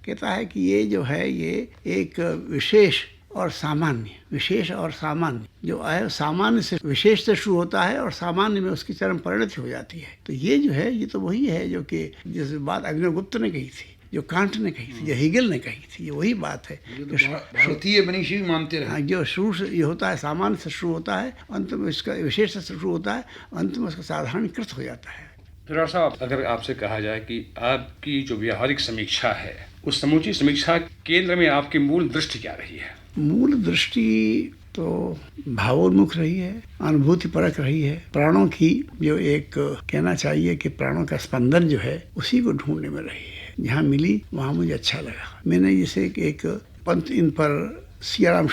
कहता है कि ये जो है ये एक विशेष और सामान्य, विशेष और सामान्य जो है, सामान्य से विशेष से शुरू होता है और सामान्य में उसकी चरम परिणति हो जाती है। तो ये जो है ये तो वही है जो कि जिस बात अभिनवगुप्त ने कही थी, जो कांट ने कही थी, जो हेगेल ने कही थी, ये वही बात है। भारतीय मनीषी भी मानते रहे। जो शुरू से ये होता है, सामान्य से शुरू होता है, अंत में इसका विशेष से शुरू होता है, अंत में उसका साधारणीकृत हो जाता है। फिर डॉक्टर साहब, अगर आपसे कहा जाए कि आपकी जो व्यावहारिक समीक्षा है, उस समूची समीक्षा केंद्र में आपकी मूल दृष्टि क्या रही है? मूल दृष्टि तो भावोन्मुख रही है, अनुभूति परक रही है। प्राणों की जो एक कहना चाहिए कि प्राणों का स्पंदन जो है उसी को ढूंढने में रही है। जहाँ मिली वहाँ मुझे अच्छा लगा। मैंने जैसे एक पंथ इन पर सियाराम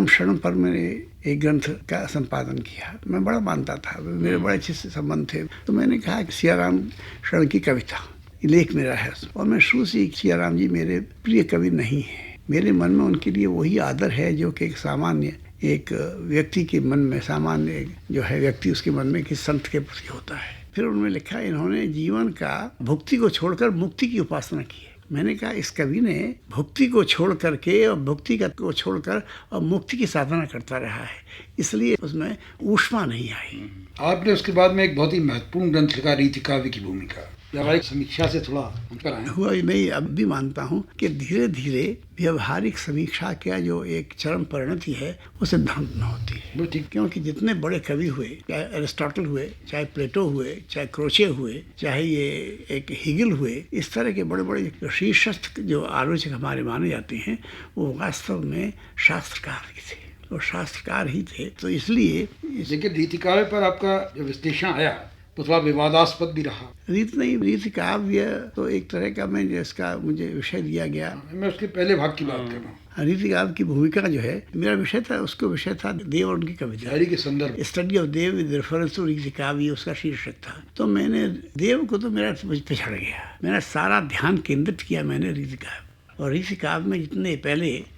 शरण पर मैंने एक ग्रंथ का संपादन किया। मैं बड़ा मानता था, मेरे बड़े अच्छे से संबंध थे। तो मैंने कहा कि सियाराम शरण की कविता, लेख मेरा है, और मैं शुरू से सियाराम जी मेरे प्रिय कवि नहीं है। मेरे मन में उनके लिए वही आदर है जो कि एक सामान्य एक व्यक्ति के मन में, सामान्य जो है व्यक्ति उसके मन में कि संत के प्रति होता है। फिर उन्होंने लिखा, इन्होंने जीवन का भुक्ति को छोड़कर मुक्ति की उपासना की है। मैंने कहा इस कवि ने भुक्ति को छोड़ करके और भुक्ति को छोड़कर और मुक्ति की साधना करता रहा है, इसलिए उसमें ऊष्मा नहीं आई। आपने उसके बाद में एक बहुत ही महत्वपूर्ण ग्रंथ लिखा, रीति काव्य की भूमिका। व्यावहारिक समीक्षा से थोड़ा अंतर आया हुआ। मैं अब भी मानता हूँ कि धीरे धीरे व्यावहारिक समीक्षा का जो एक चरम परिणति है वो सिद्धांत में होती है। ठीक। क्योंकि जितने बड़े कवि हुए, चाहे एरिस्टोटल हुए, चाहे प्लेटो हुए, चाहे क्रोचे हुए, चाहे ये एक हेगेल हुए, इस तरह के बड़े बड़े शीर्षस्थ जो आलोचक हमारे माने जाते हैं वो वास्तव में शास्त्रकार ही थे, वो शास्त्रकार ही थे। तो इसलिए लेकिन रीति काव्य पर आपका जो विश्लेषण आया तो थोड़ा विवादास्पद भी रहा। रीति काव्य तो एक तरह का मैं जिसका मुझे विषय दिया गया, मैं उसके पहले भाग की बात कर रहा हूँ। रीति काव्य की भूमिका जो है मेरा विषय था, उसका विषय था देव और उनकी कविता, हरि के संदर्भ, study of Dev with reference to रीति काव्य, उसका शीर्षक था। तो मैंने देव को तो मेरा पिछड़ गया, मेरा सारा ध्यान केंद्रित किया मैंने रीति काव्य। और रीति काव्य में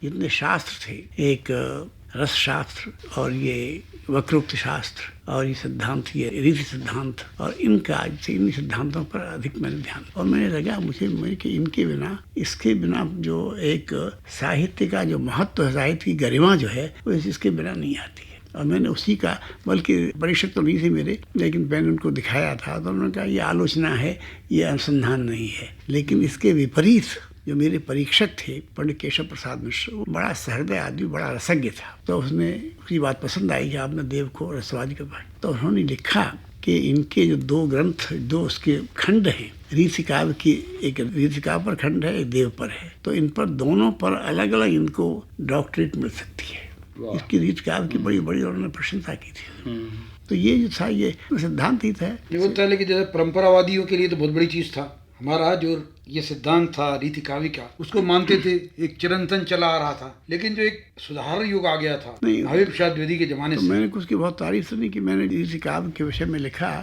जितने शास्त्र थे, एक रस शास्त्र और ये वक्रोक्त शास्त्र और ये सिद्धांत, ये रीति सिद्धांत, और इन सिद्धांतों पर अधिक मैंने ध्यान, और मैंने लगा मुझे कि इसके बिना जो एक साहित्य का जो महत्व है, साहित्य की गरिमा जो है वो इसके बिना नहीं आती है। और मैंने उसी का, बल्कि परीक्षक तो नहीं थे मेरे, लेकिन मैंने उनको दिखाया था तो उन्होंने कहा ये आलोचना है, ये अनुसंधान नहीं है। लेकिन इसके विपरीत जो मेरे परीक्षक थे पंडित केशव प्रसाद मिश्र, वो बड़ा सहृदय आदमी, बड़ा रसज्ञ था। तो उसकी बात पसंद आई कि आपने देव को रसवादी का पढ़ा। तो उन्होंने लिखा कि इनके जो 2 ग्रंथ, 2 उसके खंड हैं, रीति काव्य की एक रीति काव्य पर खंड है, एक देव पर है, तो इन पर दोनों पर अलग अलग इनको डॉक्टरेट मिल सकती है। इसकी रीति काव्य की बड़ी बड़ी उन्होंने प्रशंसा की थी। तो ये जो था ये सिद्धांत ही था। ये बोलता है लेकिन जैसे परंपरावादियों के लिए तो बहुत बड़ी चीज था। हमारा जो ये सिद्धांत था रीति काव्य का, उसको मानते थे, एक चिरंतन चला आ रहा था। लेकिन जो एक सुधार युग आ गया था महावीर प्रसाद द्विवेदी के जमाने तो से, मैंने उसकी बहुत तारीफ सुनी कि मैंने रीति काव्य के विषय में लिखा,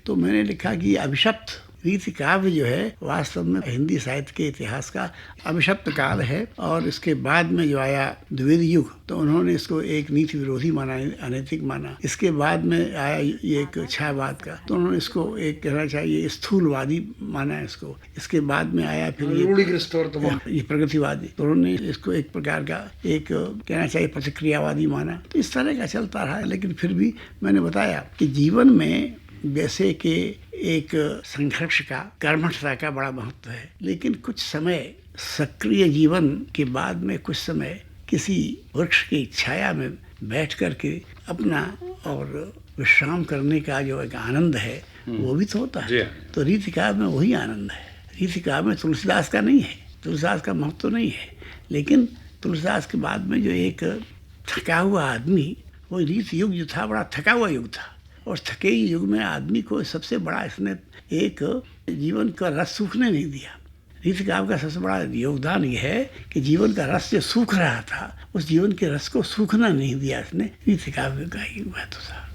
तो मैंने लिखा कि अभिशप्त रीति काव्य जो है वास्तव में हिंदी साहित्य के इतिहास का अभिशप्त काल है। और इसके बाद में जो आया द्विवेदी युग, तो उन्होंने इसको एक नीति विरोधी माना, अनैतिक माना। इसके बाद में आया ये एक छायावाद का, तो उन्होंने इसको एक कहना चाहिए स्थूलवादी माना है इसको। इसके बाद में आया फिर ये प्रगतिवादी, तो उन्होंने इसको एक प्रकार का एक कहना चाहिए प्रतिक्रियावादी माना। तो इस तरह का चलता रहा। लेकिन फिर भी मैंने बताया कि जीवन में वैसे कि एक संघर्ष का, कर्मठता का बड़ा महत्व है, लेकिन कुछ समय सक्रिय जीवन के बाद में कुछ समय किसी वृक्ष की छाया में बैठ कर के अपना और विश्राम करने का जो एक आनंद है वो भी तो होता है। तो रीति काव्य में वही आनंद है। रीति काव्य में तुलसीदास का नहीं है, तुलसीदास का महत्व तो नहीं है, लेकिन तुलसीदास के बाद में जो एक थका हुआ आदमी, वो रीति युग जो था बड़ा थका हुआ युग था। और थके युग में आदमी को सबसे बड़ा इसने एक जीवन का रस सूखने नहीं दिया। रीति काव्य का सबसे बड़ा योगदान ये है कि जीवन का रस जो सूख रहा था, उस जीवन के रस को सूखना नहीं दिया इसने। रीति काव्य का ही महत्व था।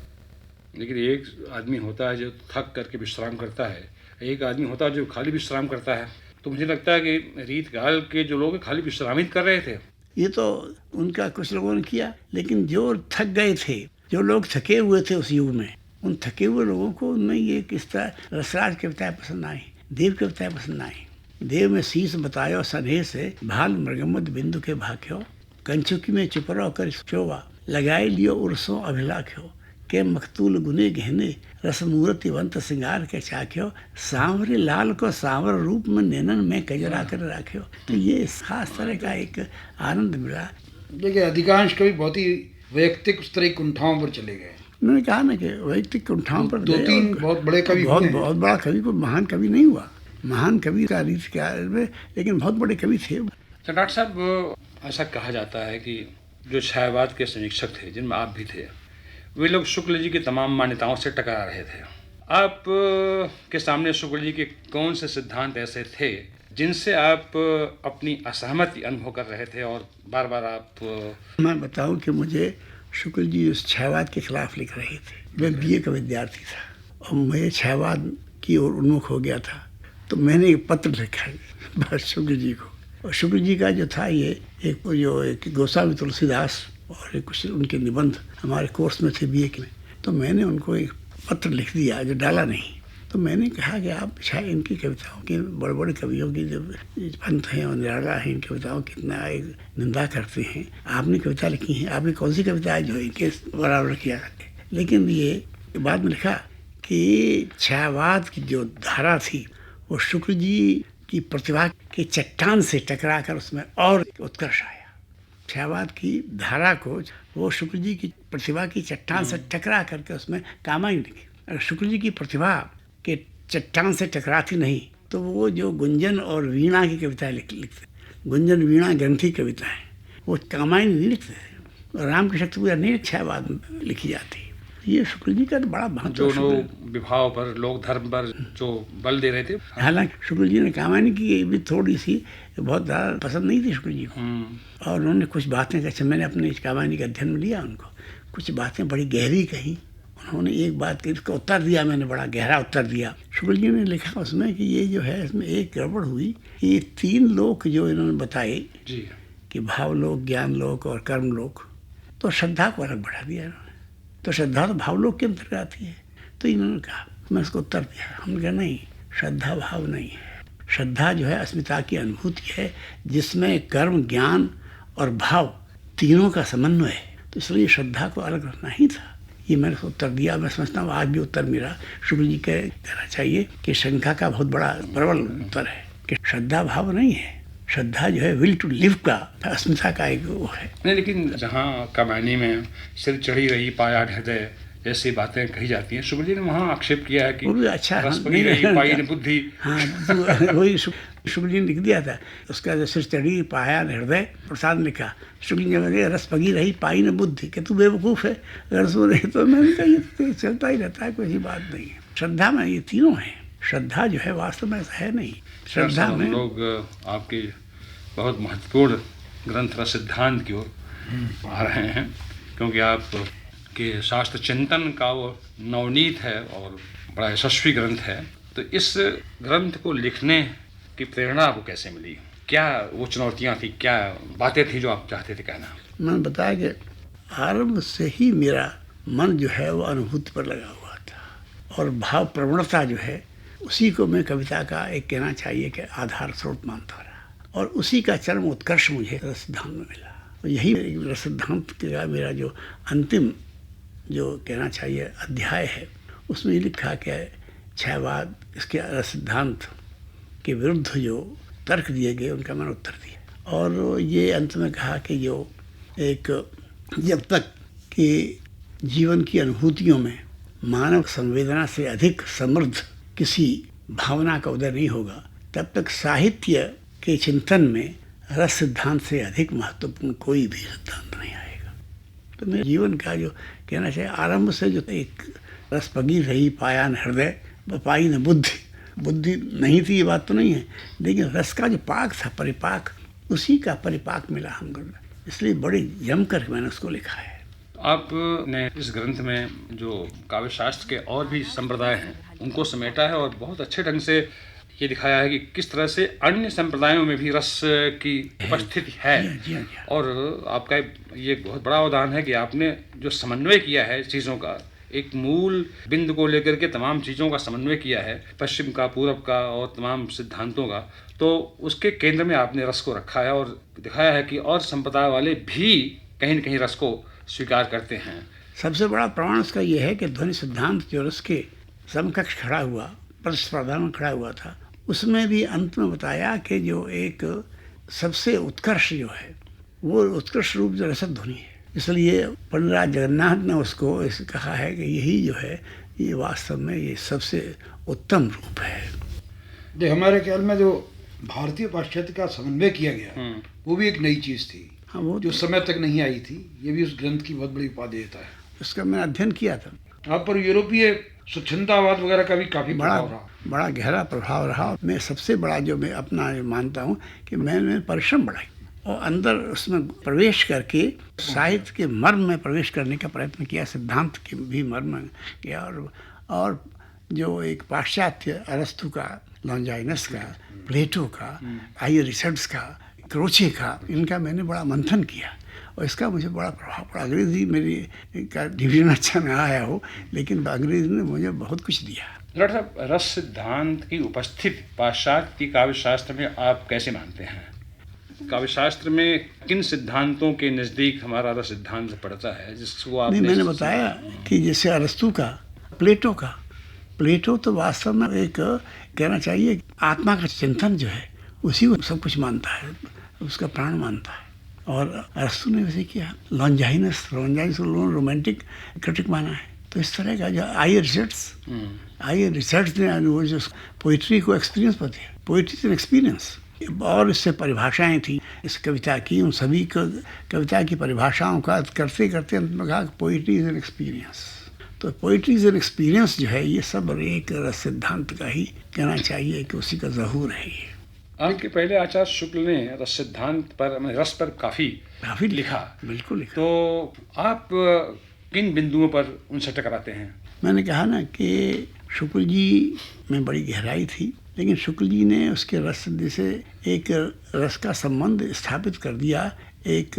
लेकिन एक आदमी होता है जो थक करके विश्राम करता है, एक आदमी होता है जो खाली विश्राम करता है। तो मुझे लगता है कि रीति काल के जो लोग खाली विश्राम ही कर रहे थे। ये तो उनका कुछ लोगों ने किया, लेकिन जो थक गए थे, जो लोग थके हुए थे उस युग में, उन थके हुए लोगों को उनमें ये किस तरह रसराज कविताएं पसंद आई, देव कविताएं पसंद आई। देव में शीश बतायो सनेह से, भाल मृगमद बिंदु के भाख्यो, कंचुकी में चुप रहो कर चोवा, लगाए लियो उर्सों अभिलाख्यो, के मखतूल गुने गहने, रस मूर्तिवंत सिंगार के चाख्यो, सांवरे लाल को सांवर रूप में नैनन में कजरा कर राख्यो। तो ये खास तरह का एक आनंद मिला। देखिए अधिकांश कवि बहुत ही वैयक्तिक उस तरह की कुंठाओं पर चले गए। उन्होंने कहा ना कि वैयक्तिक कुंठाओं पर दो तीन बहुत बड़े कवि, बहुत बड़ा कवि, कोई महान कवि नहीं हुआ। महान कवि का रीति काल में, लेकिन बहुत बड़े कवि थे। तो डॉक्टर साहब, ऐसा कहा जाता है कि जो छायावाद के समीक्षक थे, जिनमें आप भी थे, वे लोग शुक्ल जी की तमाम मान्यताओं से टकरा रहे थे। आप के सामने शुक्ल जी के कौन से सिद्धांत ऐसे थे जिनसे आप अपनी असहमति अनुभव कर रहे थे और बार बार आप? मैं बताऊं कि मुझे शुक्ल जी उस छायावाद के खिलाफ लिख रहे थे। मैं बीए का विद्यार्थी था और मैं छायावाद की ओर उन्मुख हो गया था। तो मैंने एक पत्र लिखा बस शुक्ल जी को। और शुक्ल जी का जो था ये एक गोस्वामी तुलसीदास और कुछ उनके निबंध हमारे कोर्स में थे बीए के में। तो मैंने उनको एक पत्र लिख दिया जो डाला नहीं। तो मैंने कहा कि आप शायद इनकी कविताओं के, बड़े बड़े कवियों की जो पंथ हैं और निराला हैं, इन कविताओं की इतना एक निंदा करते हैं। आपने कविता लिखी है, आपने कौन सी कविता है जो इनके बराबर किया करते। लेकिन ये बाद में लिखा कि छायावाद की जो धारा थी वो शुक्ल जी की प्रतिभा के चट्टान से टकरा कर उसमें और उत्कर्ष आया। छायावाद की धारा को वो शुक्ल जी की प्रतिभा की चट्टान से टकरा करके उसमें कामाई निकली। अगर शुक्ल जी की प्रतिभा के चट्टान से टकराती नहीं तो वो जो गुंजन और वीणा की कविताएं लिखते, गुंजन वीणा ग्रंथी कविताएं, वो कामायनी नहीं लिखते थे। राम की शक्ति पूजा नहीं छायावाद में लिखी जाती। ये शुक्ल जी का तो बड़ा महत्व, जो लोग विभाव पर, लोक धर्म पर जो बल दे रहे थे। हालांकि शुक्ल जी ने कामायनी की भी थोड़ी सी बहुत ज़्यादा पसंद नहीं थी शुक्ल जी को। और उन्होंने कुछ बातें कही, मैंने अपने कामायनी का अध्ययन में लिया उनको, कुछ बातें बड़ी गहरी कही। उन्होंने एक बात की, उसका उत्तर दिया मैंने, बड़ा गहरा उत्तर दिया। शुक्ल जी ने लिखा उसमें कि ये जो है इसमें एक गड़बड़ हुई। ये तीन लोक जो इन्होंने बताए कि भावलोक, ज्ञान लोक और कर्म लोक, तो श्रद्धा को अलग बढ़ा दिया इन्होंने। तो श्रद्धा तो भावलोक के अंतर्गत आती है। तो इन्होंने कहा, मैं उसको उत्तर दिया, हमने कहा नहीं, श्रद्धा भाव नहीं है। श्रद्धा जो है अस्मिता की अनुभूति है जिसमें कर्म, ज्ञान और भाव तीनों का समन्वय है। तो इसलिए श्रद्धा को अलग रखना ही था। ये मैंने उत्तर दिया। मैं समझता हूँ आज भी उत्तर मेरा शुक्ल जी का कहना चाहिए कि शंका का बहुत बड़ा प्रबल उत्तर है कि श्रद्धा भाव नहीं है। श्रद्धा जो है विल टू लिव का, अस्मिता का एक वो है। नहीं, लेकिन जहाँ कामायनी में सिर चढ़ी रही पाया हृदय, ऐसी बातें कही जाती हैं। शुक्ल जी ने वहाँ आक्षेप किया है कि वो भी अच्छा रस हाँ, पगी रही पाई न बुद्धि। हाँ तो वही शुक्ल जी ने लिख दिया था, उसका जो सिर चढ़ी पाया न हृदय प्रसाद लिखा। शुक्ल जी ने रस पगी रही पाई न बुद्धि, कि तू बेवकूफ़ है अगर सो रहे। तो मैंने कहा ये तो चलता ही रहता है, कोई ऐसी बात नहीं है। श्रद्धा में ये तीनों हैं। श्रद्धा जो है वास्तव में ऐसा है नहीं। श्रद्धा हम में लोग आपके बहुत महत्वपूर्ण ग्रंथ रस सिद्धांत की ओर आ रहे हैं, क्योंकि आप के शास्त्र चिंतन का वो नवनीत है और बड़ा यशस्वी ग्रंथ है। तो इस ग्रंथ को लिखने की प्रेरणा आपको कैसे मिली? क्या वो चुनौतियाँ थी, क्या बातें थी जो आप चाहते थे कहना? मैंने बताया कि आरंभ से ही मेरा मन जो है वो अनुभूति पर लगा हुआ था, और भाव प्रवणता जो है उसी को मैं कविता का एक कहना चाहिए कि आधार स्रोत मानता रहा, और उसी का चरम उत्कर्ष मुझे रस सिद्धांत में मिला। और यही रस सिद्धांत का मेरा जो अंतिम जो कहना चाहिए अध्याय है, उसमें ये लिखा कि क्षयवाद इसके रस सिद्धांत के विरुद्ध जो तर्क दिए गए उनका मैंने उत्तर दिया। और ये अंत में कहा कि जो एक जब तक कि जीवन की अनुभूतियों में मानव संवेदना से अधिक समृद्ध किसी भावना का उदय नहीं होगा, तब तक साहित्य के चिंतन में रस सिद्धांत से अधिक महत्वपूर्ण कोई भी सिद्धांत नहीं आएगा। तो मेरे जीवन का जो कहना चाहिए आरंभ से जो एक रस पगी रही पाया न हृदय पाई न बुद्धि, बुद्धि नहीं थी ये बात तो नहीं है, लेकिन रस का जो पाक था परिपाक, उसी का परिपाक मिला हमको, इसलिए बड़ी जम कर मैंने उसको लिखा है। आपने इस ग्रंथ में जो काव्य शास्त्र के और भी संप्रदाय हैं उनको समेटा है, और बहुत अच्छे ढंग से ये दिखाया है कि किस तरह से अन्य संप्रदायों में भी रस की उपस्थिति है। और आपका ये बहुत बड़ा अवदान है कि आपने जो समन्वय किया है चीज़ों का, एक मूल बिंदु को लेकर के तमाम चीज़ों का समन्वय किया है, पश्चिम का, पूरब का और तमाम सिद्धांतों का, तो उसके केंद्र में आपने रस को रखा है और दिखाया है कि और संप्रदाय वाले भी कहीं न कहीं रस को स्वीकार करते हैं। सबसे बड़ा प्रमाण उसका ये है कि ध्वनि सिद्धांत जो रस के समकक्ष खड़ा हुआ, प्रतिस्पर्धा में खड़ा हुआ था, उसमें भी अंत में बताया कि जो एक सबसे उत्कर्ष जो है वो उत्कृष्ट रूप जो रसद ध्वनि है। इसलिए पंडित जगन्नाथ ने उसको कहा है कि यही जो है ये वास्तव में ये सबसे उत्तम रूप है। जो हमारे ख्याल में जो भारतीय पाश्चात्य का समन्वय किया गया वो भी एक नई चीज़ थी। हाँ, वो जो समय तक नहीं आई थी। ये भी उस ग्रंथ की बहुत बड़ी उपाधि देता है। उसका मैंने अध्ययन किया था। आप पर यूरोपीय स्वच्छंदतावाद वगैरह का भी काफ़ी प्रभाव रहा। बड़ा गहरा प्रभाव रहा। मैं सबसे बड़ा जो मैं अपना मानता हूँ कि मैंने परिश्रम बढ़ाई और अंदर उसमें प्रवेश करके साहित्य के मर्म में प्रवेश करने का प्रयत्न किया, सिद्धांत के भी मर्म में किया। और जो एक पाश्चात्य अरस्तु का, लॉन्जाइनस का, प्लेटो का, आयरिस्टस का, क्रोचे का, इनका मैंने बड़ा मंथन किया और इसका मुझे बड़ा प्रभाव पड़ा। अंग्रेजी मेरी का डिवीजन अच्छा ना आया हो, लेकिन अंग्रेजी ने मुझे बहुत कुछ दिया। डॉक्टर साहब, रस सिद्धांत की उपस्थिति पाश्चात्य काव्य शास्त्र में आप कैसे मानते हैं? काव्य शास्त्र में किन सिद्धांतों के नज़दीक हमारा रस सिद्धांत पड़ता है जिसको आपने? नहीं, मैंने बताया कि जैसे अरस्तु का, प्लेटो का, प्लेटो तो वास्तव में एक कहना चाहिए आत्मा का चिंतन जो है उसी को सब कुछ मानता है, उसका प्राण मानता है। और अरस्तु ने वैसे किया। लॉन्जाइनस को रोमांटिक क्रिटिक माना है। तो इस तरह का जो आयरिस्टस ने वो जो पोइट्री को एक्सपीरियंस बताया, पोइट्री इज एन एक्सपीरियंस। और इससे परिभाषाएं थी इस कविता की, उन सभी कविता की परिभाषाओं का करते करते अंत में कहा पोइट्री इज एन एक्सपीरियंस। तो पोइट्री इज एन एक्सपीरियंस जो है ये सब एक रस सिद्धांत का ही कहना चाहिए कि उसी का ज़हूर है ये। आपके पहले आचार्य शुक्ल ने रस सिद्धांत पर, रस पर काफ़ी लिखा। बिल्कुल लिखा। तो आप किन बिंदुओं पर उनसे टकराते हैं? मैंने कहा ना कि शुक्ल जी में बड़ी गहराई थी, लेकिन शुक्ल जी ने उसके रस से एक रस का संबंध स्थापित कर दिया एक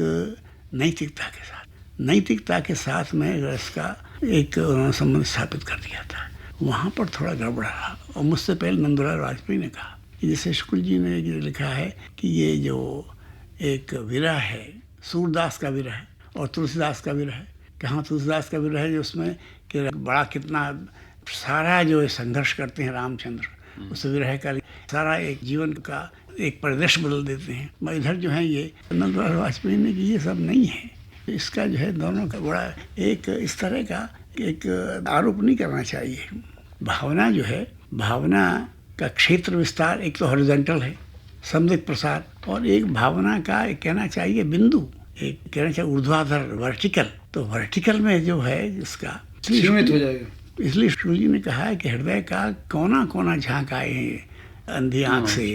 नैतिकता के साथ। नैतिकता के साथ में रस का एक संबंध स्थापित कर दिया था। वहाँ पर थोड़ा गड़बड़ रहा। और मुझसे पहले नंदलाल वाजपेयी ने कहा कि जैसे शुक्ल जी ने लिखा है कि ये जो एक विरह है, सूरदास का विरह है और तुलसीदास का विरह है। कहाँ तुलसीदास का विरह है जो उसमें कि बड़ा कितना सारा जो संघर्ष करते हैं रामचंद्र, उस विरह का सारा एक जीवन का एक परिदृश्य बदल देते हैं। मैं इधर जो है ये नंदलाल वाजपेयी ने कि ये सब नहीं है। इसका जो है दोनों का बड़ा एक इस तरह का एक आरोप नहीं करना चाहिए। भावना जो है, भावना का क्षेत्र विस्तार एक तो हॉरिजॉन्टल है, समदिक प्रसार, और एक भावना का एक कहना चाहिए बिंदु, एक कहना चाहिए ऊर्ध्वाधर, वर्टिकल। तो वर्टिकल में जो है इसका सीमित हो जाएगा। इसलिए शुक्ल जी ने कहा है कि हृदय का कोना कोना झांक आए हैं अंधी आँख से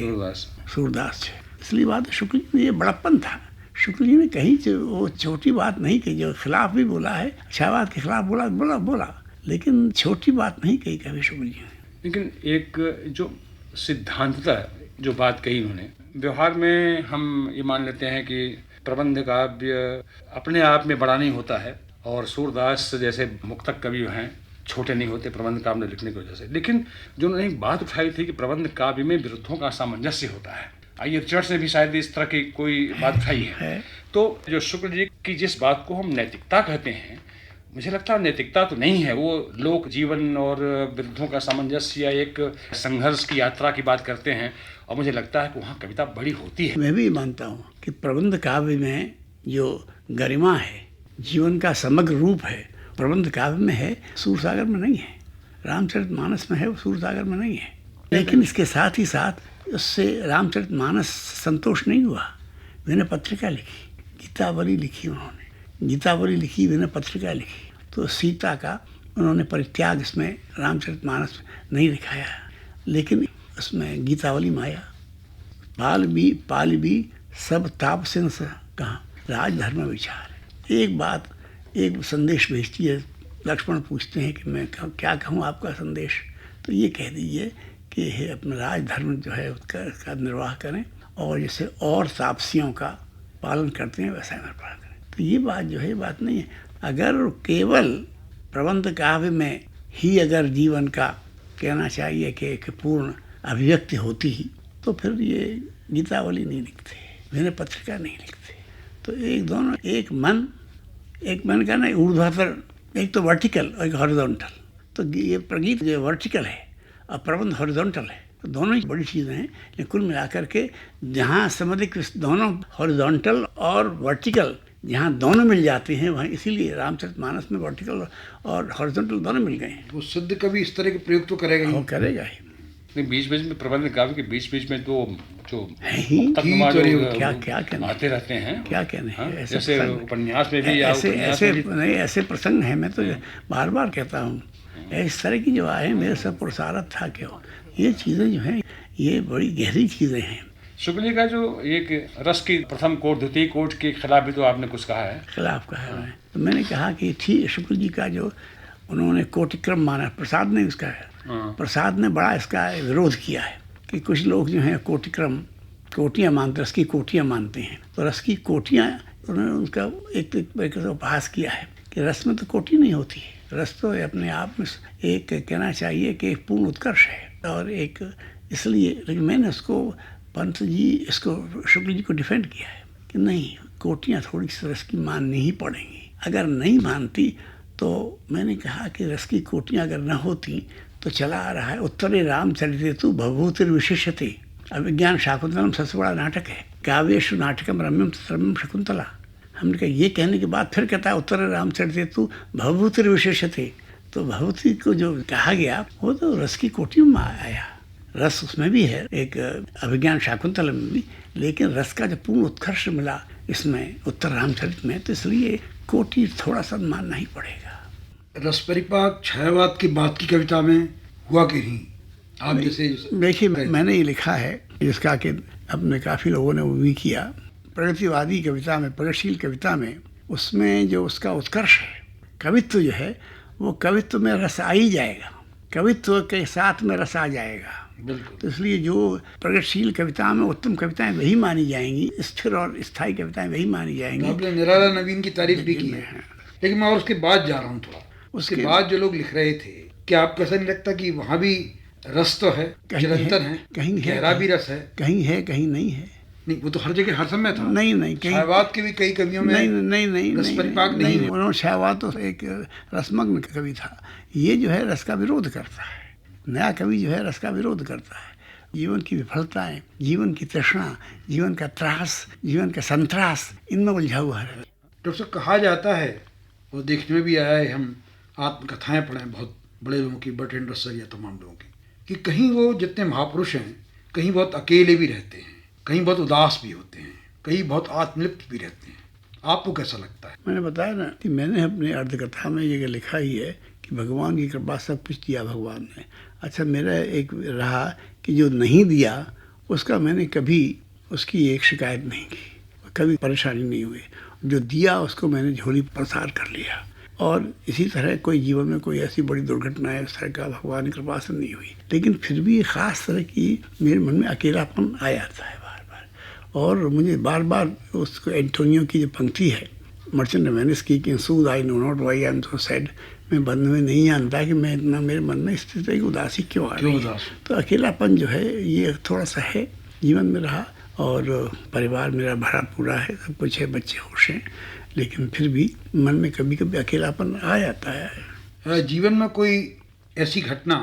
सूरदास से। इसलिए बात शुक्ल जी में ये बड़प्पन था। शुक्ल जी ने कहीं वो छोटी बात नहीं कही, जो खिलाफ भी बोला है, छायावाद के खिलाफ बोला, लेकिन छोटी बात नहीं कही कभी शुक्ल जी ने। लेकिन एक जो सिद्धांतता जो बात कही उन्होंने, व्यवहार में हम ये मान लेते हैं कि प्रबंध काव्य अपने आप में बड़ा नहीं होता है, और सूरदास जैसे मुक्तक कवि हैं छोटे नहीं होते प्रबंध काव्य लिखने की वजह से। लेकिन जो उन्होंने एक बात उठाई थी कि प्रबंध काव्य में विरुद्धों का सामंजस्य होता है, आइए चर्च ने भी शायद इस तरह की कोई बात उठाई है। तो जो शुक्ल जी की जिस बात को हम नैतिकता कहते हैं, मुझे लगता है नैतिकता तो नहीं है, वो लोक जीवन और विरुद्धों का सामंजस्य या एक संघर्ष की यात्रा की बात करते हैं, और मुझे लगता है कि वहाँ कविता बड़ी होती है। मैं भी मानता हूँ कि प्रबंध काव्य में जो गरिमा है, जीवन का समग्र रूप है, प्रबंध काव्य में है, सूरसागर में नहीं है। रामचरितमानस में है, वो सूरसागर में नहीं है। लेकिन इसके साथ ही साथ उससे रामचरितमानस संतोष नहीं हुआ, विनय पत्रिका लिखी, गीतावली लिखी उन्होंने, गीतावली लिखी, विनय पत्रिका लिखी। तो सीता का उन्होंने परित्याग इसमें रामचरितमानस नहीं दिखाया, लेकिन उसमें गीतावली में आया। पाल भी सब ताप सिंह कहाँ राजधर्म विचार। एक बात, एक संदेश भेजती है, लक्ष्मण पूछते हैं कि मैं क्या कहूँ आपका संदेश, तो ये कह दीजिए कि अपना राजधर्म जो है उसका निर्वाह करें, और जैसे और तापसियों का पालन करते हैं वैसा निर्वाह करें। तो ये बात जो है, ये बात नहीं है। अगर केवल प्रबंध काव्य में ही अगर जीवन का कहना चाहिए कि पूर्ण अभिव्यक्ति होती ही, तो फिर ये गीतावली नहीं लिखते, विनय पत्रिका नहीं लिखते। तो एक दोनों, एक मन का नहीं, ऊर्ध्वाधर, एक तो वर्टिकल और एक हॉरिजॉन्टल। तो ये प्रगीत जो वर्टिकल है और प्रबंध हॉरिजॉन्टल है, तो दोनों ही बड़ी चीज़ें हैं। लेकिन कुल मिलाकर के जहाँ समधिक दोनों हॉरिजॉन्टल और वर्टिकल जहाँ दोनों मिल जाते हैं, वहाँ इसीलिए रामचरितमानस में वर्टिकल और हॉरिजॉन्टल दोनों मिल गए हैं। वो सिद्ध कवि इस तरह के प्रयोग तो करेगा ही, करेगा ही। नहीं, बीच बीच में प्रबंध काव्य के बीच बीच में तो जो क्या कहने आते रहते हैं, क्या कहने हैं, जैसे उपन्यास में भी ऐसे प्रसंग हैं। मैं तो बार बार कहता हूँ, इस तरह की जो आए मेरे सब पुरसारत था क्यों। ये चीज़ें जो हैं ये बड़ी गहरी चीज़ें हैं। शुक्ल जी का जो एक रस की प्रथम कोट, द्वितीय कोट के खिलाफ भी तो आपने कुछ कहा है। खिलाफ कहा है। तो मैंने कहा कि ठीक, शुक्ल जी का जो उन्होंने कोटिक्रम माना, प्रसाद ने उसका है, प्रसाद ने बड़ा इसका विरोध किया है कि कुछ लोग जो हैं कोटिक्रम, कोटियाँ मानते, रस की कोटियाँ मानते हैं। तो रस की कोटियाँ, उन्होंने उनका एक तरीके से उपहास किया है कि रस में तो कोटि नहीं होती है, रस तो अपने आप में एक कहना चाहिए कि एक पूर्ण उत्कर्ष है। और एक इसलिए, लेकिन मैंने उसको, पंत जी इसको, शुक्ल जी को डिफेंड किया है कि नहीं, कोटियाँ थोड़ी सी रस की माननी ही पड़ेंगी। अगर नहीं मानती तो मैंने कहा कि रस की कोटियाँ अगर न होती तो चला आ रहा है उत्तरे रामचरितेतु भवभूतिर विशेष्यते, अभिज्ञान शाकुंतलम सबसे बड़ा नाटक है, काव्येषु नाटकम रम्यम रम्यम शकुंतला। हमने कहा ये कहने के बाद फिर कहता है उत्तरे रामचरितेतु भवभूतिर विशेष्यते। तो भवभूति को जो कहा गया वो तो रस की कोटियों में आया, रस उसमें भी है, एक अभिज्ञान शाकुंतल में भी, लेकिन रस का जो पूर्ण उत्कर्ष मिला इसमें उत्तर रामचरित में, तो इसलिए कोटि थोड़ा सा मानना ही पड़ेगा। रस परिपाक छायावाद की बात की कविता में हुआ कि नहीं? आप जैसे देखिए, मैंने ये लिखा है जिसका कि अपने काफ़ी लोगों ने वो भी किया, प्रगतिवादी कविता में, प्रगतिशील कविता में, उसमें जो उसका उत्कर्ष है, कवित्व जो है, वो कवित्व में रस आ ही जाएगा, कवित्व के साथ में रस आ जाएगा। बिल्कुल। तो इसलिए जो प्रगतिशील कविता में उत्तम कविताएं वही मानी जाएंगी, स्थिर और स्थायी कविताएं वही मानी जाएंगी। आपने निराला नवीन की तारीफ भी की है, लेकिन मैं और उसके बाद जा रहा हूँ थोड़ा, उसके बाद जो लोग लिख रहे थे, क्या आपको ऐसा नहीं लगता कि वहाँ भी रस तो है, चिरंतन है, कहीं गहरा भी रस है, कहीं है कहीं नहीं है? नहीं, वो तो हर जगह हर समय था। नहीं, छायावाद के भी कई कवियों में नहीं रस परिपाक नहीं है। उन्होंने छायावाद तो एक रसमग्न कवि था। ये जो है रस का विरोध करता है, नया कवि जो है रस का विरोध करता है। जीवन की विफलताएं, जीवन की तृष्णा, जीवन का त्रास, जीवन का संतरास, इनमें उलझा हुआ है। डॉक्टर साहब, कहा जाता है, वो देखने में भी आया है, हम आत्मकथाएं पढ़ें बहुत बड़े लोगों की, बर्ट्रैंड रसल या तमाम लोगों की, कि कहीं वो जितने महापुरुष हैं कहीं बहुत अकेले भी रहते हैं, कहीं बहुत उदास भी होते हैं, कहीं बहुत आत्मलिप्त भी रहते हैं। आपको कैसा लगता है? मैंने बताया ना कि मैंने अपने अर्धकथा में ये लिखा ही है कि भगवान की कृपा सब कुछ दिया भगवान ने। अच्छा, मेरा एक रहा कि जो नहीं दिया उसका मैंने कभी उसकी एक शिकायत नहीं की, कभी परेशानी नहीं हुई। जो दिया उसको मैंने झोली प्रसार कर लिया। और इसी तरह कोई जीवन में कोई ऐसी बड़ी दुर्घटना है उस तरह का भगवान की कृपा से नहीं हुई, लेकिन फिर भी ख़ास तरह की मेरे मन में अकेलापन आ जाता है बार बार। और मुझे बार बार उसको एंटोनियो की जो पंक्ति है मर्चेंट ऑफ वेनिस की कि sooth I know not why I am so sad, मैं बंद में नहीं जानता कि मैं इतना, मेरे मन में इस तरह की उदासी क्यों आ रही है। तो अकेलापन जो है ये थोड़ा सा है जीवन में रहा। और परिवार मेरा भरा पूरा है, सब कुछ है, बच्चे खुश हैं, लेकिन फिर भी मन में कभी कभी अकेलापन आ जाता है। जीवन में कोई ऐसी घटना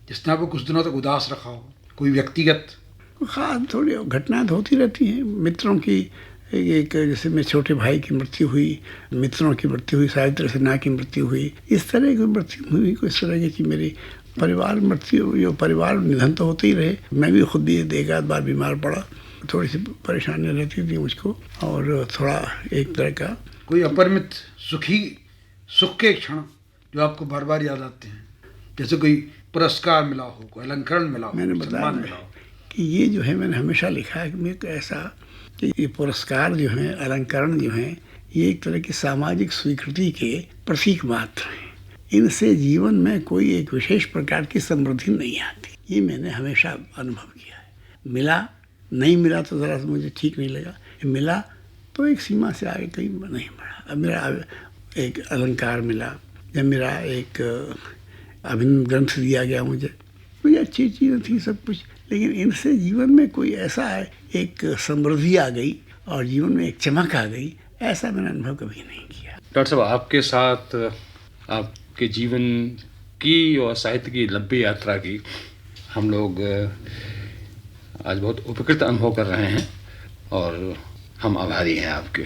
जिसने आपको कुछ दिनों तक उदास रखा हो, कोई व्यक्तिगत? ख़ास थोड़ी घटनाएं होती रहती हैं मित्रों की। एक जैसे मेरे छोटे भाई की मृत्यु हुई, मित्रों की मृत्यु हुई, साहित्य सिन्हा की मृत्यु हुई, इस तरह की मृत्यु हुई। कोई इस तरह की मेरी परिवार मृत्यु, जो परिवार निधन तो होते ही रहे। मैं भी खुद भी एक आध बार बीमार पड़ा, थोड़ी सी परेशानी रहती थी मुझको, और थोड़ा एक तरह का। कोई अपरिमित सुख के क्षण जो आपको बार बार याद आते हैं, जैसे कोई पुरस्कार मिला हो, कोई अलंकरण मिला हो, मैंने सम्मान बताया मिला हो? कि ये जो है मैंने हमेशा लिखा है कि मेरे को ऐसा कि ये पुरस्कार जो हैं, अलंकरण जो हैं, ये एक तरह की सामाजिक स्वीकृति के प्रतीक मात्र हैं। इनसे जीवन में कोई एक विशेष प्रकार की समृद्धि नहीं आती। ये मैंने हमेशा अनुभव किया है। मिला, नहीं मिला तो ज़रा मुझे ठीक नहीं लगा, मिला तो एक सीमा से आगे कहीं नहीं बढ़ा। अब मेरा एक अलंकार मिला, जब मेरा एक अभिनव ग्रंथ दिया गया मुझे अच्छी चीज़ें थी सब कुछ, लेकिन इनसे जीवन में कोई ऐसा एक समृद्धि आ गई और जीवन में एक चमक आ गई, ऐसा मैंने अनुभव कभी नहीं किया। डॉक्टर साहब, आपके साथ आपके जीवन की और साहित्य की लंबी यात्रा की हम लोग आज बहुत उपकृत अनुभव कर रहे हैं और हम आभारी हैं आपके।